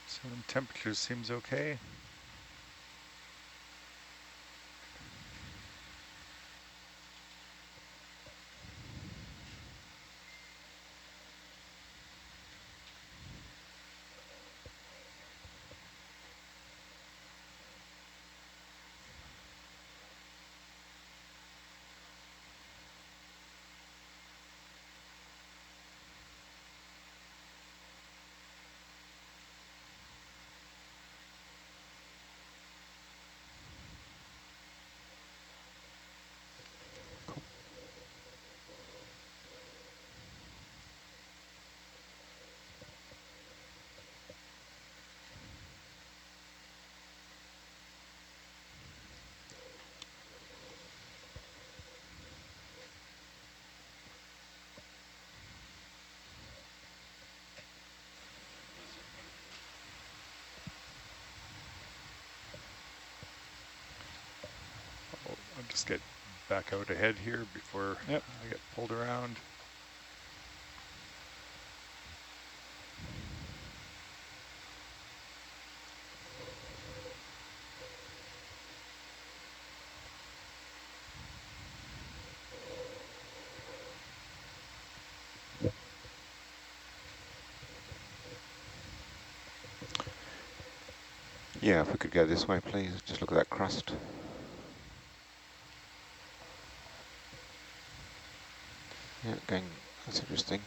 So temperature seems okay. I'll just get back out ahead here before I get pulled around. Yeah, if we could go this way, please. Just look at that crust. Yeah, going, that's interesting.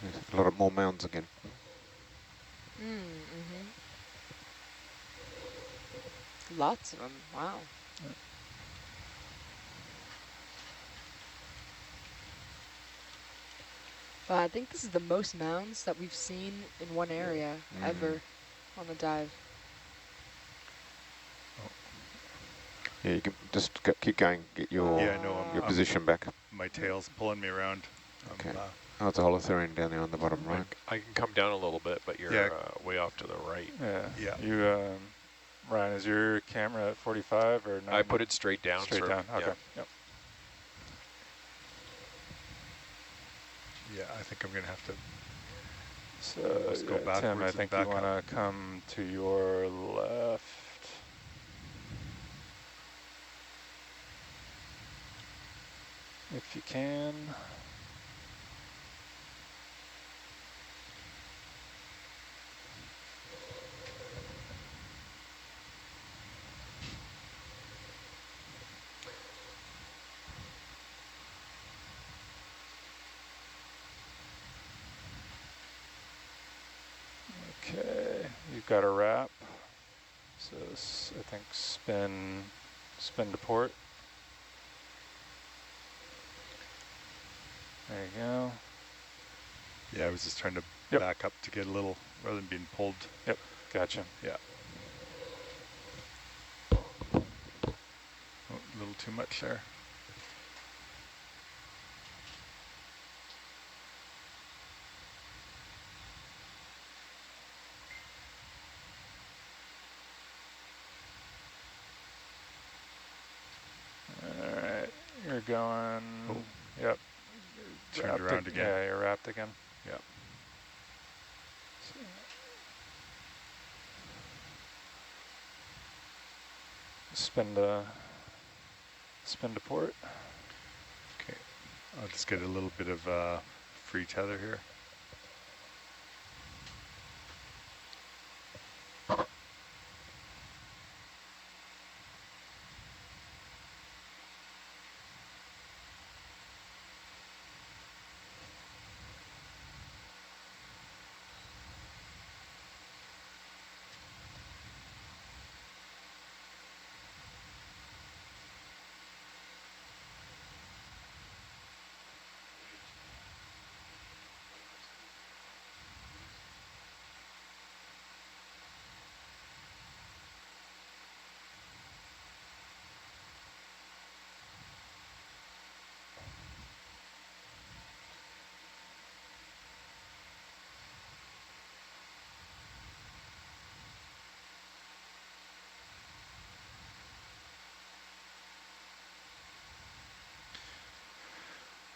There's a lot of more mounds again. Lots of them, wow. Well, I think this is the most mounds that we've seen in one area ever on the dive. Yeah, you can just keep going, get your your position back. My tail's pulling me around. Okay. Oh, it's a holothurian down there on the bottom right. I can come down a little bit, but you're way off to the right. Yeah. You, Ryan, is your camera at 45 or 90? I put it straight down. Straight down, okay. Yep. Yeah, I think I'm going to have to So, go backwards. Tim, I think you want to come to your left. If you can. Okay, you've got a wrap. So I think spin to port. There you go. Yeah, I was just trying to back up to get a little, rather than being pulled. Yep, gotcha. Yeah. Oh, a little too much there. All right, you're going, yep. Turned around again. Yeah, you're wrapped again. Yep. Spin to port. Okay, I'll just get a little bit of free tether here.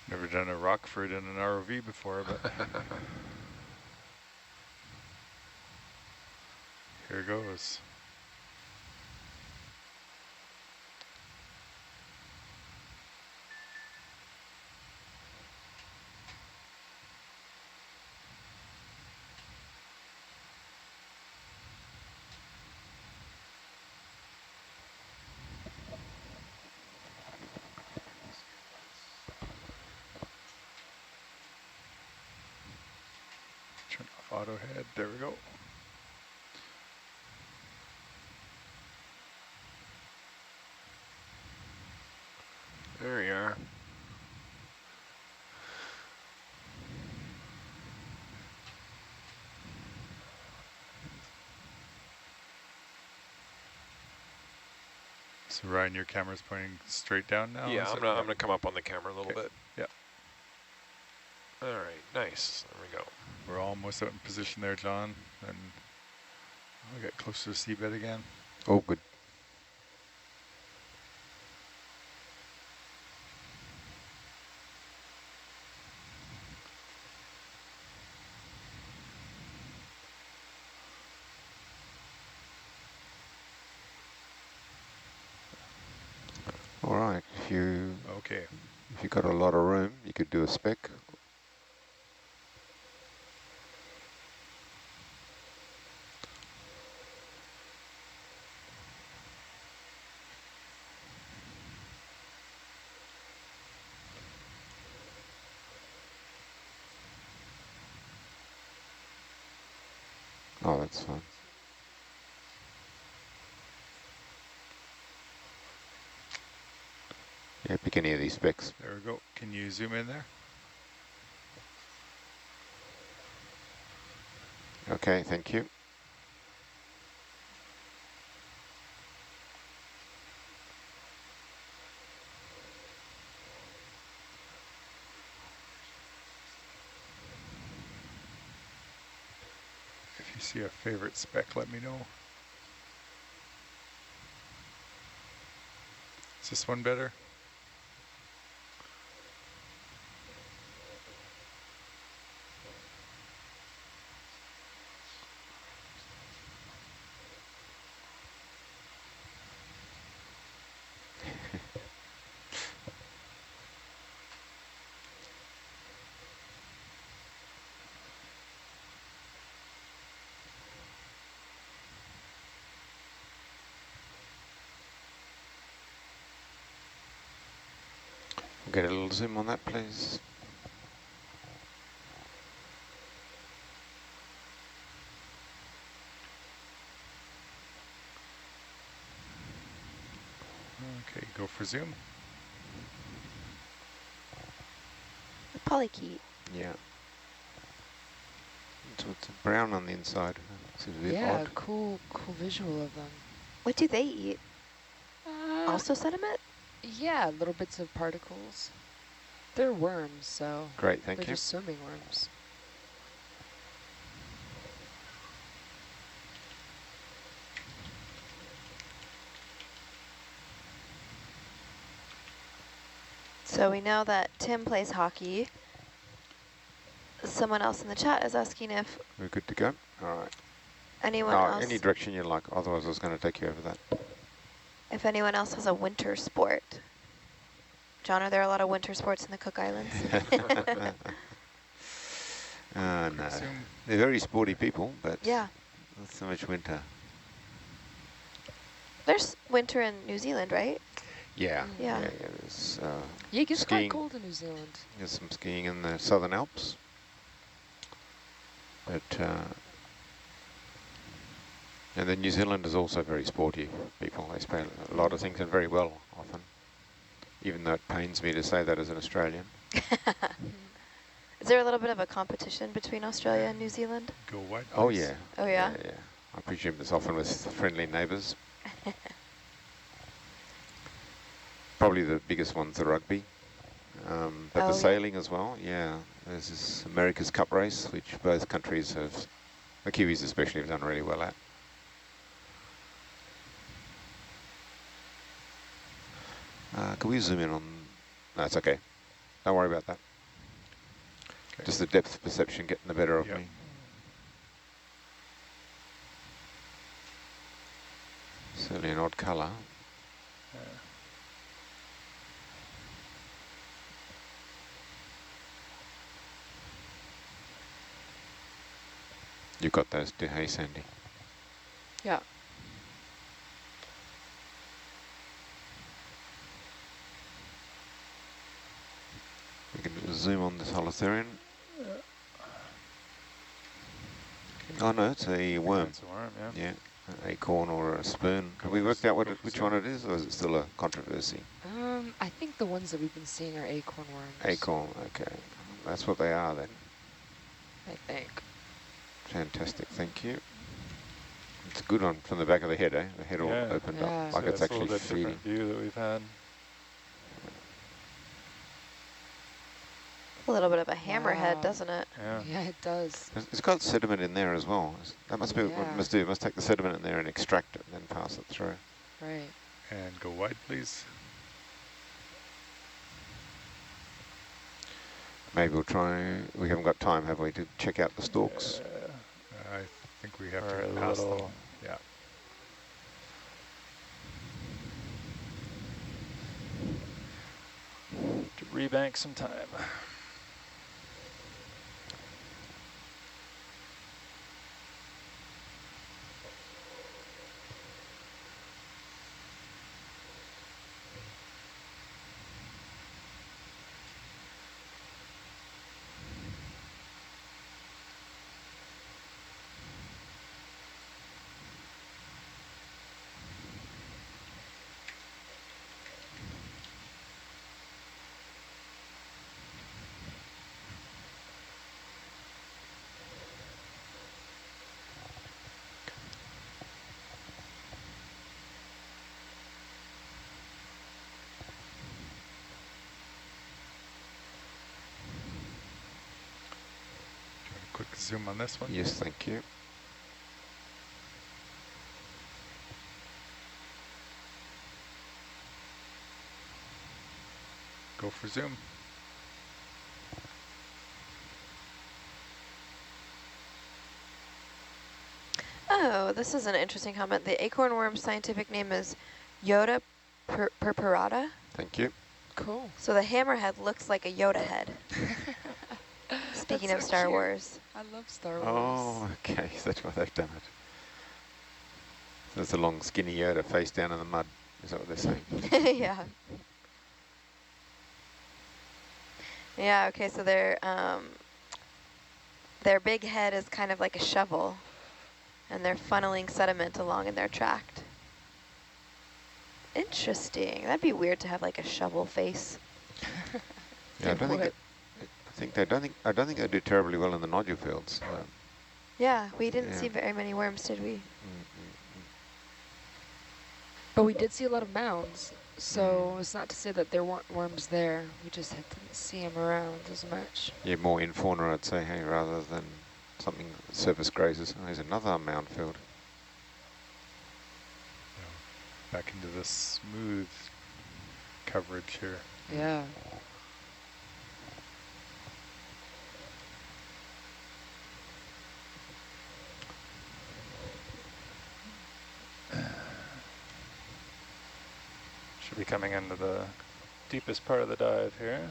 Never done a Rockford in an ROV before, but here goes. Turn off auto head, there we go. There you are. So Ryan, your camera's pointing straight down now? Yeah, I'm gonna come up on the camera a little bit. Yeah. All right, nice. There we go. We're almost out in position there, John, and I'll get closer to seabed again. Oh, good. All right, if you've got a lot of room, you could do a spec. Oh, that's fine. Yeah, pick any of these specs. There we go. Can you zoom in there? Okay, thank you. If you see a favorite spec, let me know. Is this one better? Get a little zoom on that, please. Okay, go for zoom. A polychaete. Yeah. So it's brown on the inside. Seems a bit Yeah, odd. cool visual of them. What do they eat? Also sediment? Yeah, little bits of particles. They're worms, so Great, thank they're you. just swimming worms. So we know that Tim plays hockey. someone else in the chat is asking if we're good to go. All right. Anyone else? Any direction you like. Otherwise, I was going to take you over that. If anyone else has a winter sport. John, are there a lot of winter sports in the Cook Islands? No. They're very sporty people, but yeah, not so much winter. There's winter in New Zealand, right? Yeah. Yeah. There's yeah, it gets skiing. quite cold in New Zealand. There's some skiing in the Southern Alps. But and then New Zealand is also very sporty people. They spend a lot of things and very well often, even though it pains me to say that as an Australian. Is there a little bit of a competition between Australia and New Zealand? Go white. Oh yeah. Oh yeah? Yeah. I presume it's often with friendly neighbours. Probably the biggest one's the rugby. But the sailing as well, yeah. There's this America's Cup race, which both countries have, the Kiwis especially, have done really well at. Can we zoom in on, no, it's okay. Don't worry about that. Okay. Just the depth perception getting the better of me. Certainly an odd colour. You got those too, hey Sandy? Yeah. We can zoom on this Holothurian. Oh no, it's a worm. It's a worm, yeah. Yeah, an acorn or a spoon. Have we worked out which one it is, or is it still a controversy? I think the ones that we've been seeing are acorn worms. Acorn, okay. That's what they are then. I think. Fantastic, thank you. It's a good one from the back of the head, eh? The head all opened up, like so it's actually a little bit feeding. different view that we've had. A little bit of a hammerhead, doesn't it? Yeah, it does. It's got sediment in there as well. That must be what it must do. It must take the sediment in there and extract it and then pass it through. Right. And go wide, please. Maybe we'll try, we haven't got time, have we, to check out the stalks? I think we have to pass them. Yeah. To rebank some time. Quick zoom on this one. Yes, thank you. Go for zoom. Oh, this is an interesting comment. The acorn worm's scientific name is Yoda purpurata. Thank you. Cool. So the hammerhead looks like a Yoda head. Speaking of Star Wars. I love Star Wars. Oh, okay, that's why they've done it. There's a long skinny Yoda face down in the mud, is that what they're saying? Yeah. Yeah, okay, so their big head is kind of like a shovel, and they're funneling sediment along in their tract. Interesting. That'd be weird to have like a shovel face. Yeah, I don't think they do terribly well in the nodule fields. Yeah, we didn't see very many worms, did we? But we did see a lot of mounds, so it's not to say that there weren't worms there. We just didn't see them around as much. Yeah, more in fauna, I'd say, hey, rather than something surface grazes. Oh, there's another mound field. Back into the smooth coverage here. Yeah. be coming into the deepest part of the dive here.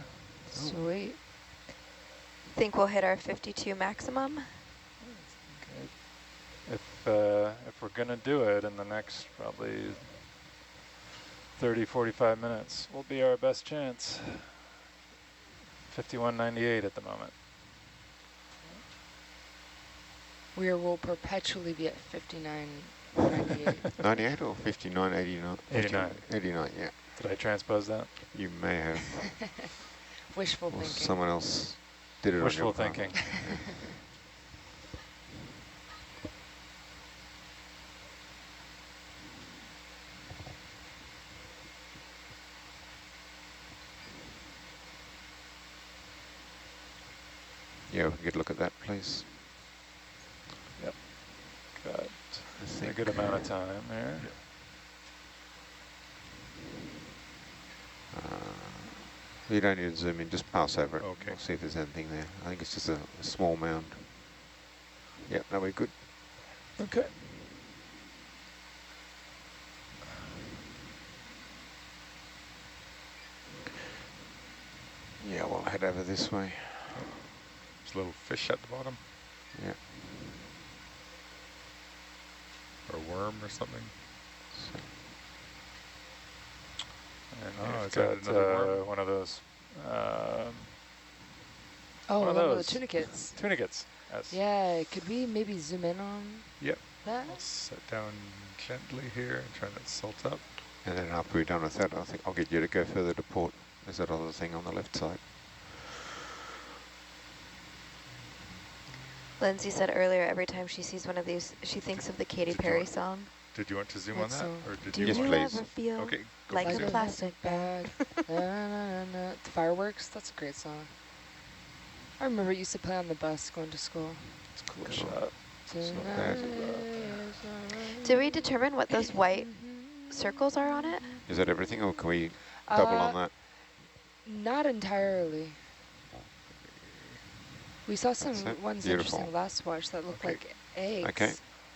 Sweet. Think we'll hit our 52 maximum? If we're gonna do it in the next probably 30, 45 minutes, will be our best chance. 51.98 at the moment. We will perpetually be at 59.98. 98 or 59, 89? 89. 89, yeah. Did I transpose that? You may have. Wishful Or thinking. someone else did it Wishful on your thinking. Yeah, we can get a look at that, please. Yep. Got a good amount of time there. You don't need to zoom in, just pass over it. Okay. We'll see if there's anything there. I think it's just a small mound. Yep, no, we're good. Okay. Yeah, we'll head over this way. There's a little fish at the bottom. Yeah. Or a worm or something. And Oh, we've is that another worm? one of those. Oh, one of one of the those. tunicates. Tunicates, yes. Yeah, could we maybe zoom in on Yep. that? I'll set down gently here and try not to salt up. And then after we're done with that, I think I'll get you to go further to port. There's that other thing on the left side. Lindsay said earlier, every time she sees one of these, she thinks of the Katy Perry song. Did you want to zoom What on that? song? Or did Do you Yes, you please. ever feel Okay, go like for a it. plastic bag? Na, na, na, na. The Fireworks, that's a great song. I remember it used to play on the bus going to school. It's a cool shot. bad. Did we determine what those white circles are on it? Is that everything, or can we double on that? Not entirely. We saw some That's it. ones Beautiful. interesting last watch that looked Okay. like eggs. Okay,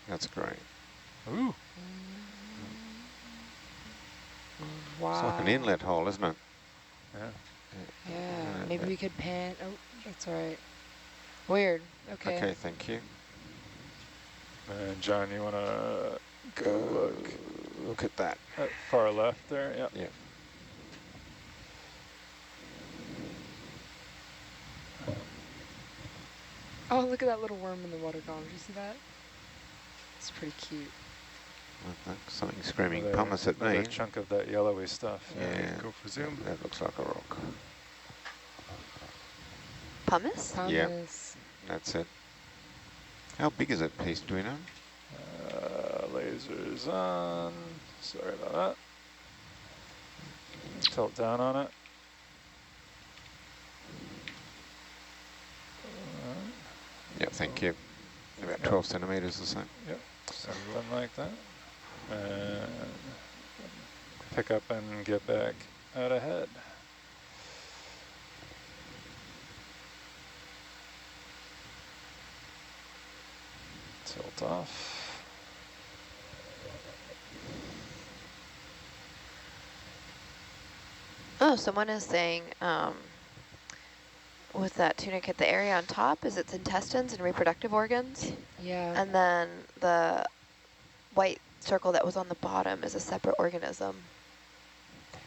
that's great. Ooh. Wow. It's like an inlet hole, isn't it? Yeah. Yeah, maybe we could pan. Oh, that's all right. Weird. Okay. Okay, thank you. And John, you want to go look at that. At far left there? Yep. Yeah. Oh, look at that little worm in the water column. Did you see that? It's pretty cute. Something screaming Another- pumice at me. another chunk of that yellowy stuff. Yeah, go for zoom. That looks like a rock. Pumice? Yeah, Pumice. that's it. How big is that piece, do we know? Lasers on. Sorry about that. Tilt down on it. Yeah, thank you. About 12 centimeters or so. Yep, something like that. And pick up and get back out ahead. Tilt off. Oh, someone is saying with that tunicate, the area on top is its intestines and reproductive organs. Yeah. And then the white circle that was on the bottom is a separate organism.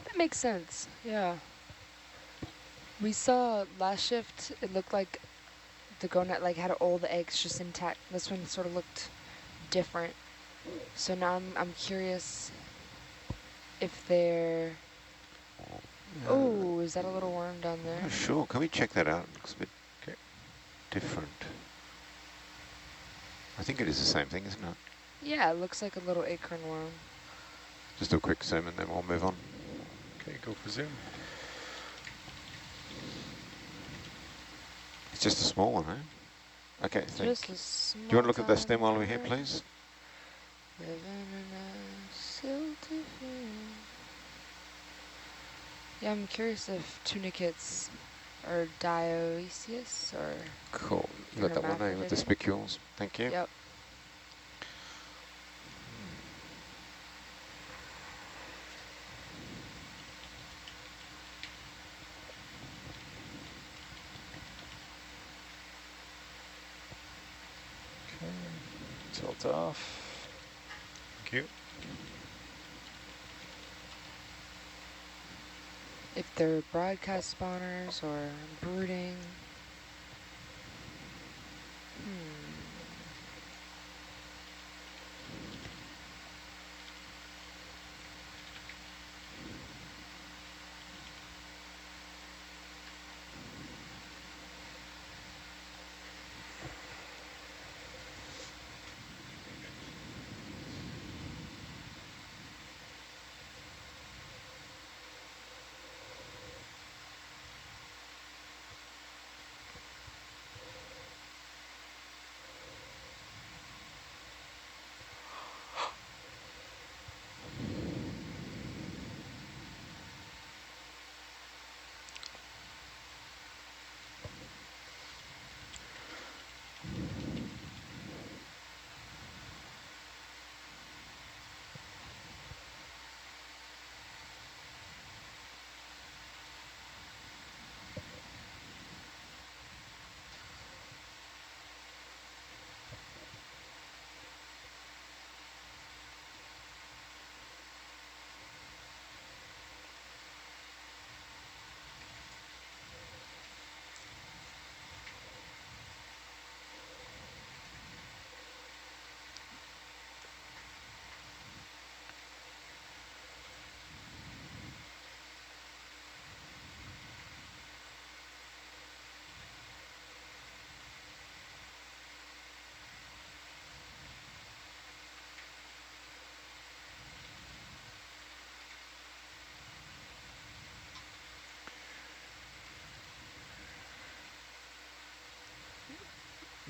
That makes sense. Yeah. We saw last shift, it looked like the gonad had all the eggs just intact. This one sort of looked different. So now I'm curious if they're... Oh, is that a little worm down there? Oh, sure, can we check that out? It looks a bit different. I think it is the same thing, isn't it? Yeah, it looks like a little acorn worm. Just do a quick zoom and then we'll move on. Okay, go for zoom. It's just a small one, eh? Okay, thank you. Just a Do you want to look at the small stem while we're here, tiny please? living in a silty field. Yeah, I'm curious if tunicates are dioecious or... Cool. You got that one there with the spicules. Thank you. Yep. Tilt off. Thank you. If they're broadcast spawners or brooding.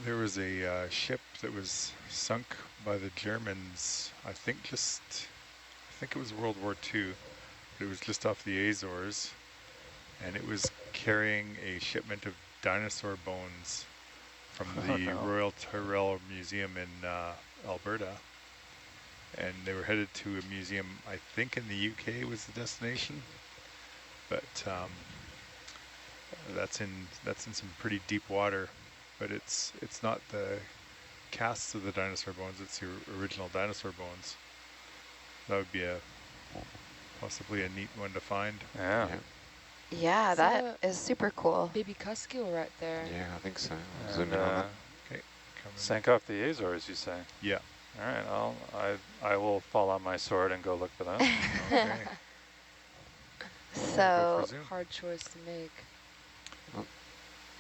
There was a ship that was sunk by the Germans, I think it was World War II, but it was just off the Azores, and it was carrying a shipment of dinosaur bones from the Royal Tyrrell Museum in Alberta, and they were headed to a museum, I think in the UK was the destination, but that's in some pretty deep water. But it's not the casts of the dinosaur bones, it's the original dinosaur bones. That would be possibly a neat one to find. Yeah. Yeah, that is super cool. Baby cuskeel right there. Yeah, I think so. And, Zoom in on that. Okay. Sank off the Azores, you say? Yeah. All right, I will fall on my sword and go look for them. Okay. So hard choice to make. Oh,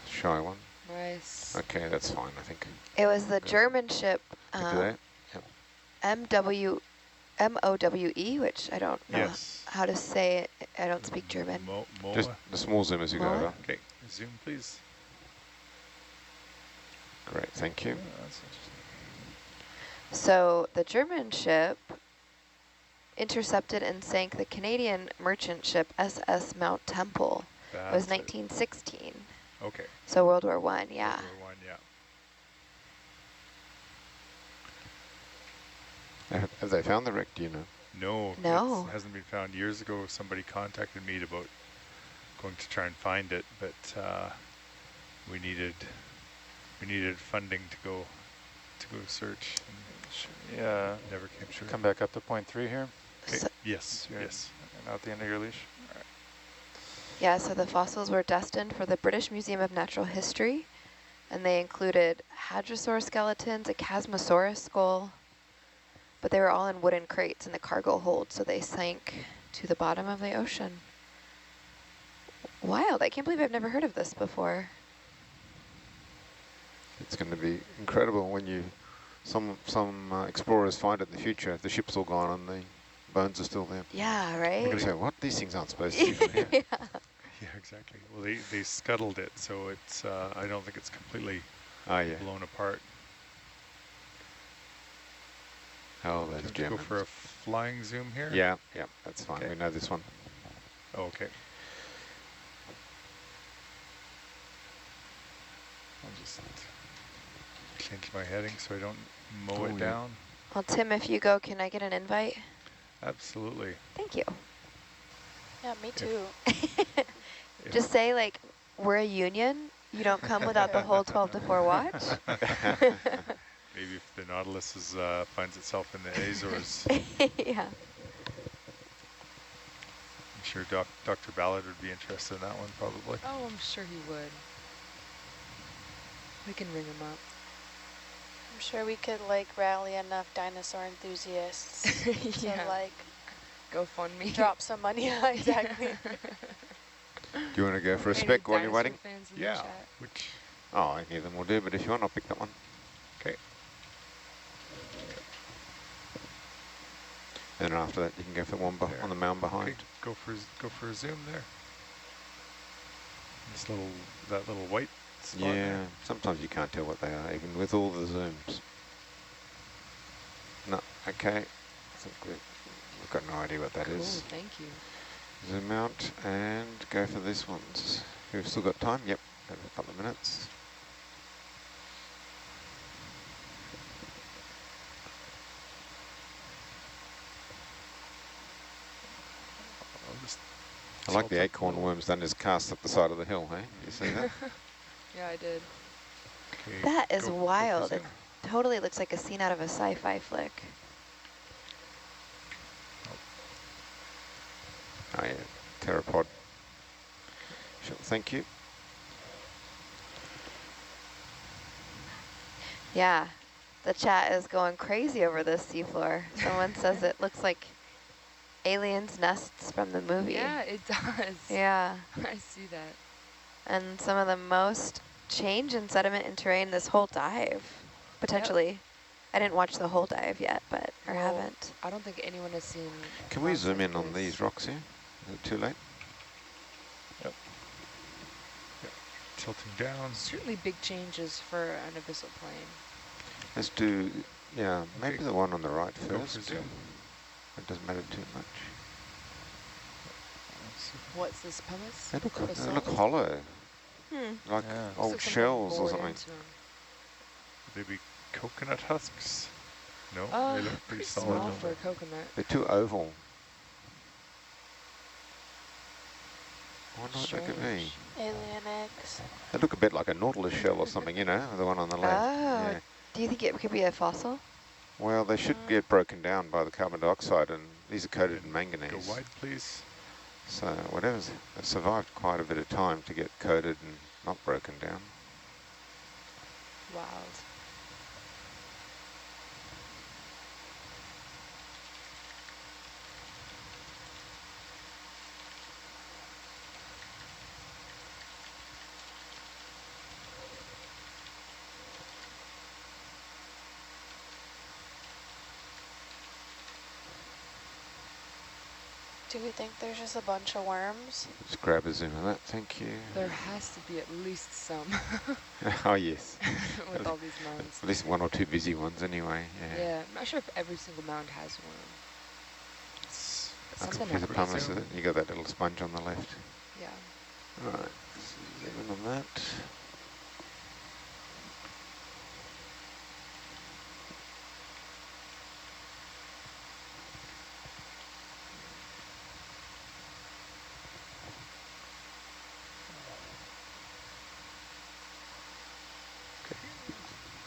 shy one. Nice. Okay, that's fine, I think. It was the German ship Yep. MOWE, which I don't know how to say it. I don't speak German. Just the small zoom as you go over. Okay, zoom please. Great, thank you. That's interesting. So the German ship intercepted and sank the Canadian merchant ship SS Mount Temple. It was 1916. Okay. So World War I, yeah. World War I, yeah. Have they found the wreck, do you know? No. It hasn't been found. Years ago, somebody contacted me about going to try and find it, but we needed funding to go search. Yeah. Never came through. Come back up to point 3 here. Okay. Yes. Yes. And out the end of your leash. All right. Yeah, so the fossils were destined for the British Museum of Natural History, and they included hadrosaur skeletons, a chasmosaurus skull, but they were all in wooden crates in the cargo hold, so they sank to the bottom of the ocean. Wild, I can't believe I've never heard of this before. It's going to be incredible when some explorers find it in the future, if the ship's all gone and the bones are still there. Yeah, right? They're going to say, what? These things aren't supposed to be from here. Yeah, exactly. Well, they scuttled it, so it's I don't think it's completely blown apart. Oh, that's German. Go for a flying zoom here? Yeah, that's fine. Okay. We know this one. Oh, okay. I'll just change my heading so I don't mow it down. Well, Tim, if you go, can I get an invite? Absolutely. Thank you. Yeah, me too. Just say, like, we're a union. You don't come without the whole 12 to 4 watch. Maybe if the Nautilus is, finds itself in the Azores. Yeah. I'm sure Dr. Ballard would be interested in that one, probably. Oh, I'm sure he would. We can ring him up. I'm sure we could like rally enough dinosaur enthusiasts Yeah. to like GoFundMe. drop some money. Yeah, exactly. Do you want to go for a Any spec while you're dinosaur waiting? fans in the Yeah. chat? Which? Oh, any of them will do, but if you want, I'll pick that one. Okay. And after that, you can go for one on the mound behind. Okay, go for a zoom there. That little white spot. Yeah, there. sometimes you can't tell what they are, even with all the zooms. No, okay. I think we've got no idea what that is. Cool, thank you. Zoom out and go for this one. We've still got time. Yep, have a couple of minutes. I like the acorn worms done as cast up the side of the hill, hey? You see that? Yeah, I did. Okay, That is wild. It totally looks like a scene out of a sci-fi flick. Oh yeah, pteropod. Sure, thank you. Yeah, the chat is going crazy over this seafloor. Someone says it looks like aliens' nests from the movie. Yeah, it does. Yeah. I see that. And some of the most change in sediment and terrain this whole dive, potentially. Yep. I didn't watch the whole dive yet, but or haven't. I don't think anyone has seen. Can we zoom in on these rocks here? Is it too late? Yep. Tilting down. Certainly big changes for an abyssal plain. Let's do, yeah, maybe the one on the right first. Zoom. It doesn't matter too much. What's this, pumice? They look hollow. Like old like shells or something. Would they be coconut husks? No, they look pretty small solid. for a coconut. They're too oval. I wonder what they could be. Alien eggs. They look a bit like a nautilus shell or something, you know, the one on the left. Oh, yeah. Do you think it could be a fossil? Well, they should get broken down by the carbon dioxide, and these are coated in manganese. Go wide, please. So whatever's survived quite a bit of time to get coated and not broken down. Wild. Do we think there's just a bunch of worms? Just grab a zoom of that, thank you. There has to be at least some. Oh yes. With all these mounds. At least one or two busy ones anyway. Yeah, I'm not sure if every single mound has one. That's a piece of pumice, is it? You got that little sponge on the left. Yeah. Alright, zoom in on that.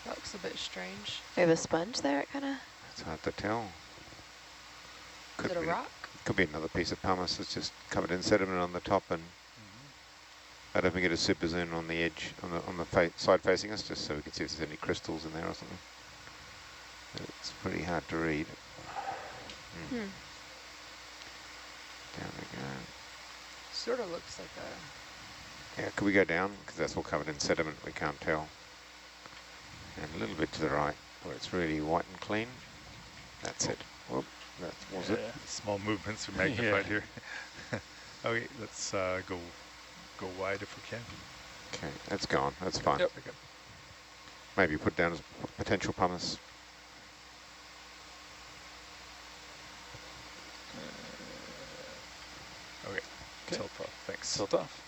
That looks a bit strange. We have a sponge there, kind of. It's hard to tell. Is it a rock? Could be another piece of pumice that's just covered in sediment on the top, and I don't think it is super zoom on the edge, on the side facing us, just so we can see if there's any crystals in there or something. But it's pretty hard to read. Down we go. Sort of looks like a... Yeah, could we go down? Because that's all covered in sediment, we can't tell. And a little bit to the right, where it's really white and clean. That's it. Whoop, that was it. Small movements are magnified here. Okay, let's go wide if we can. Okay, that's gone. That's fine. Yep. Maybe put down as potential pumice. Okay, tilt off, thanks. Tilt off.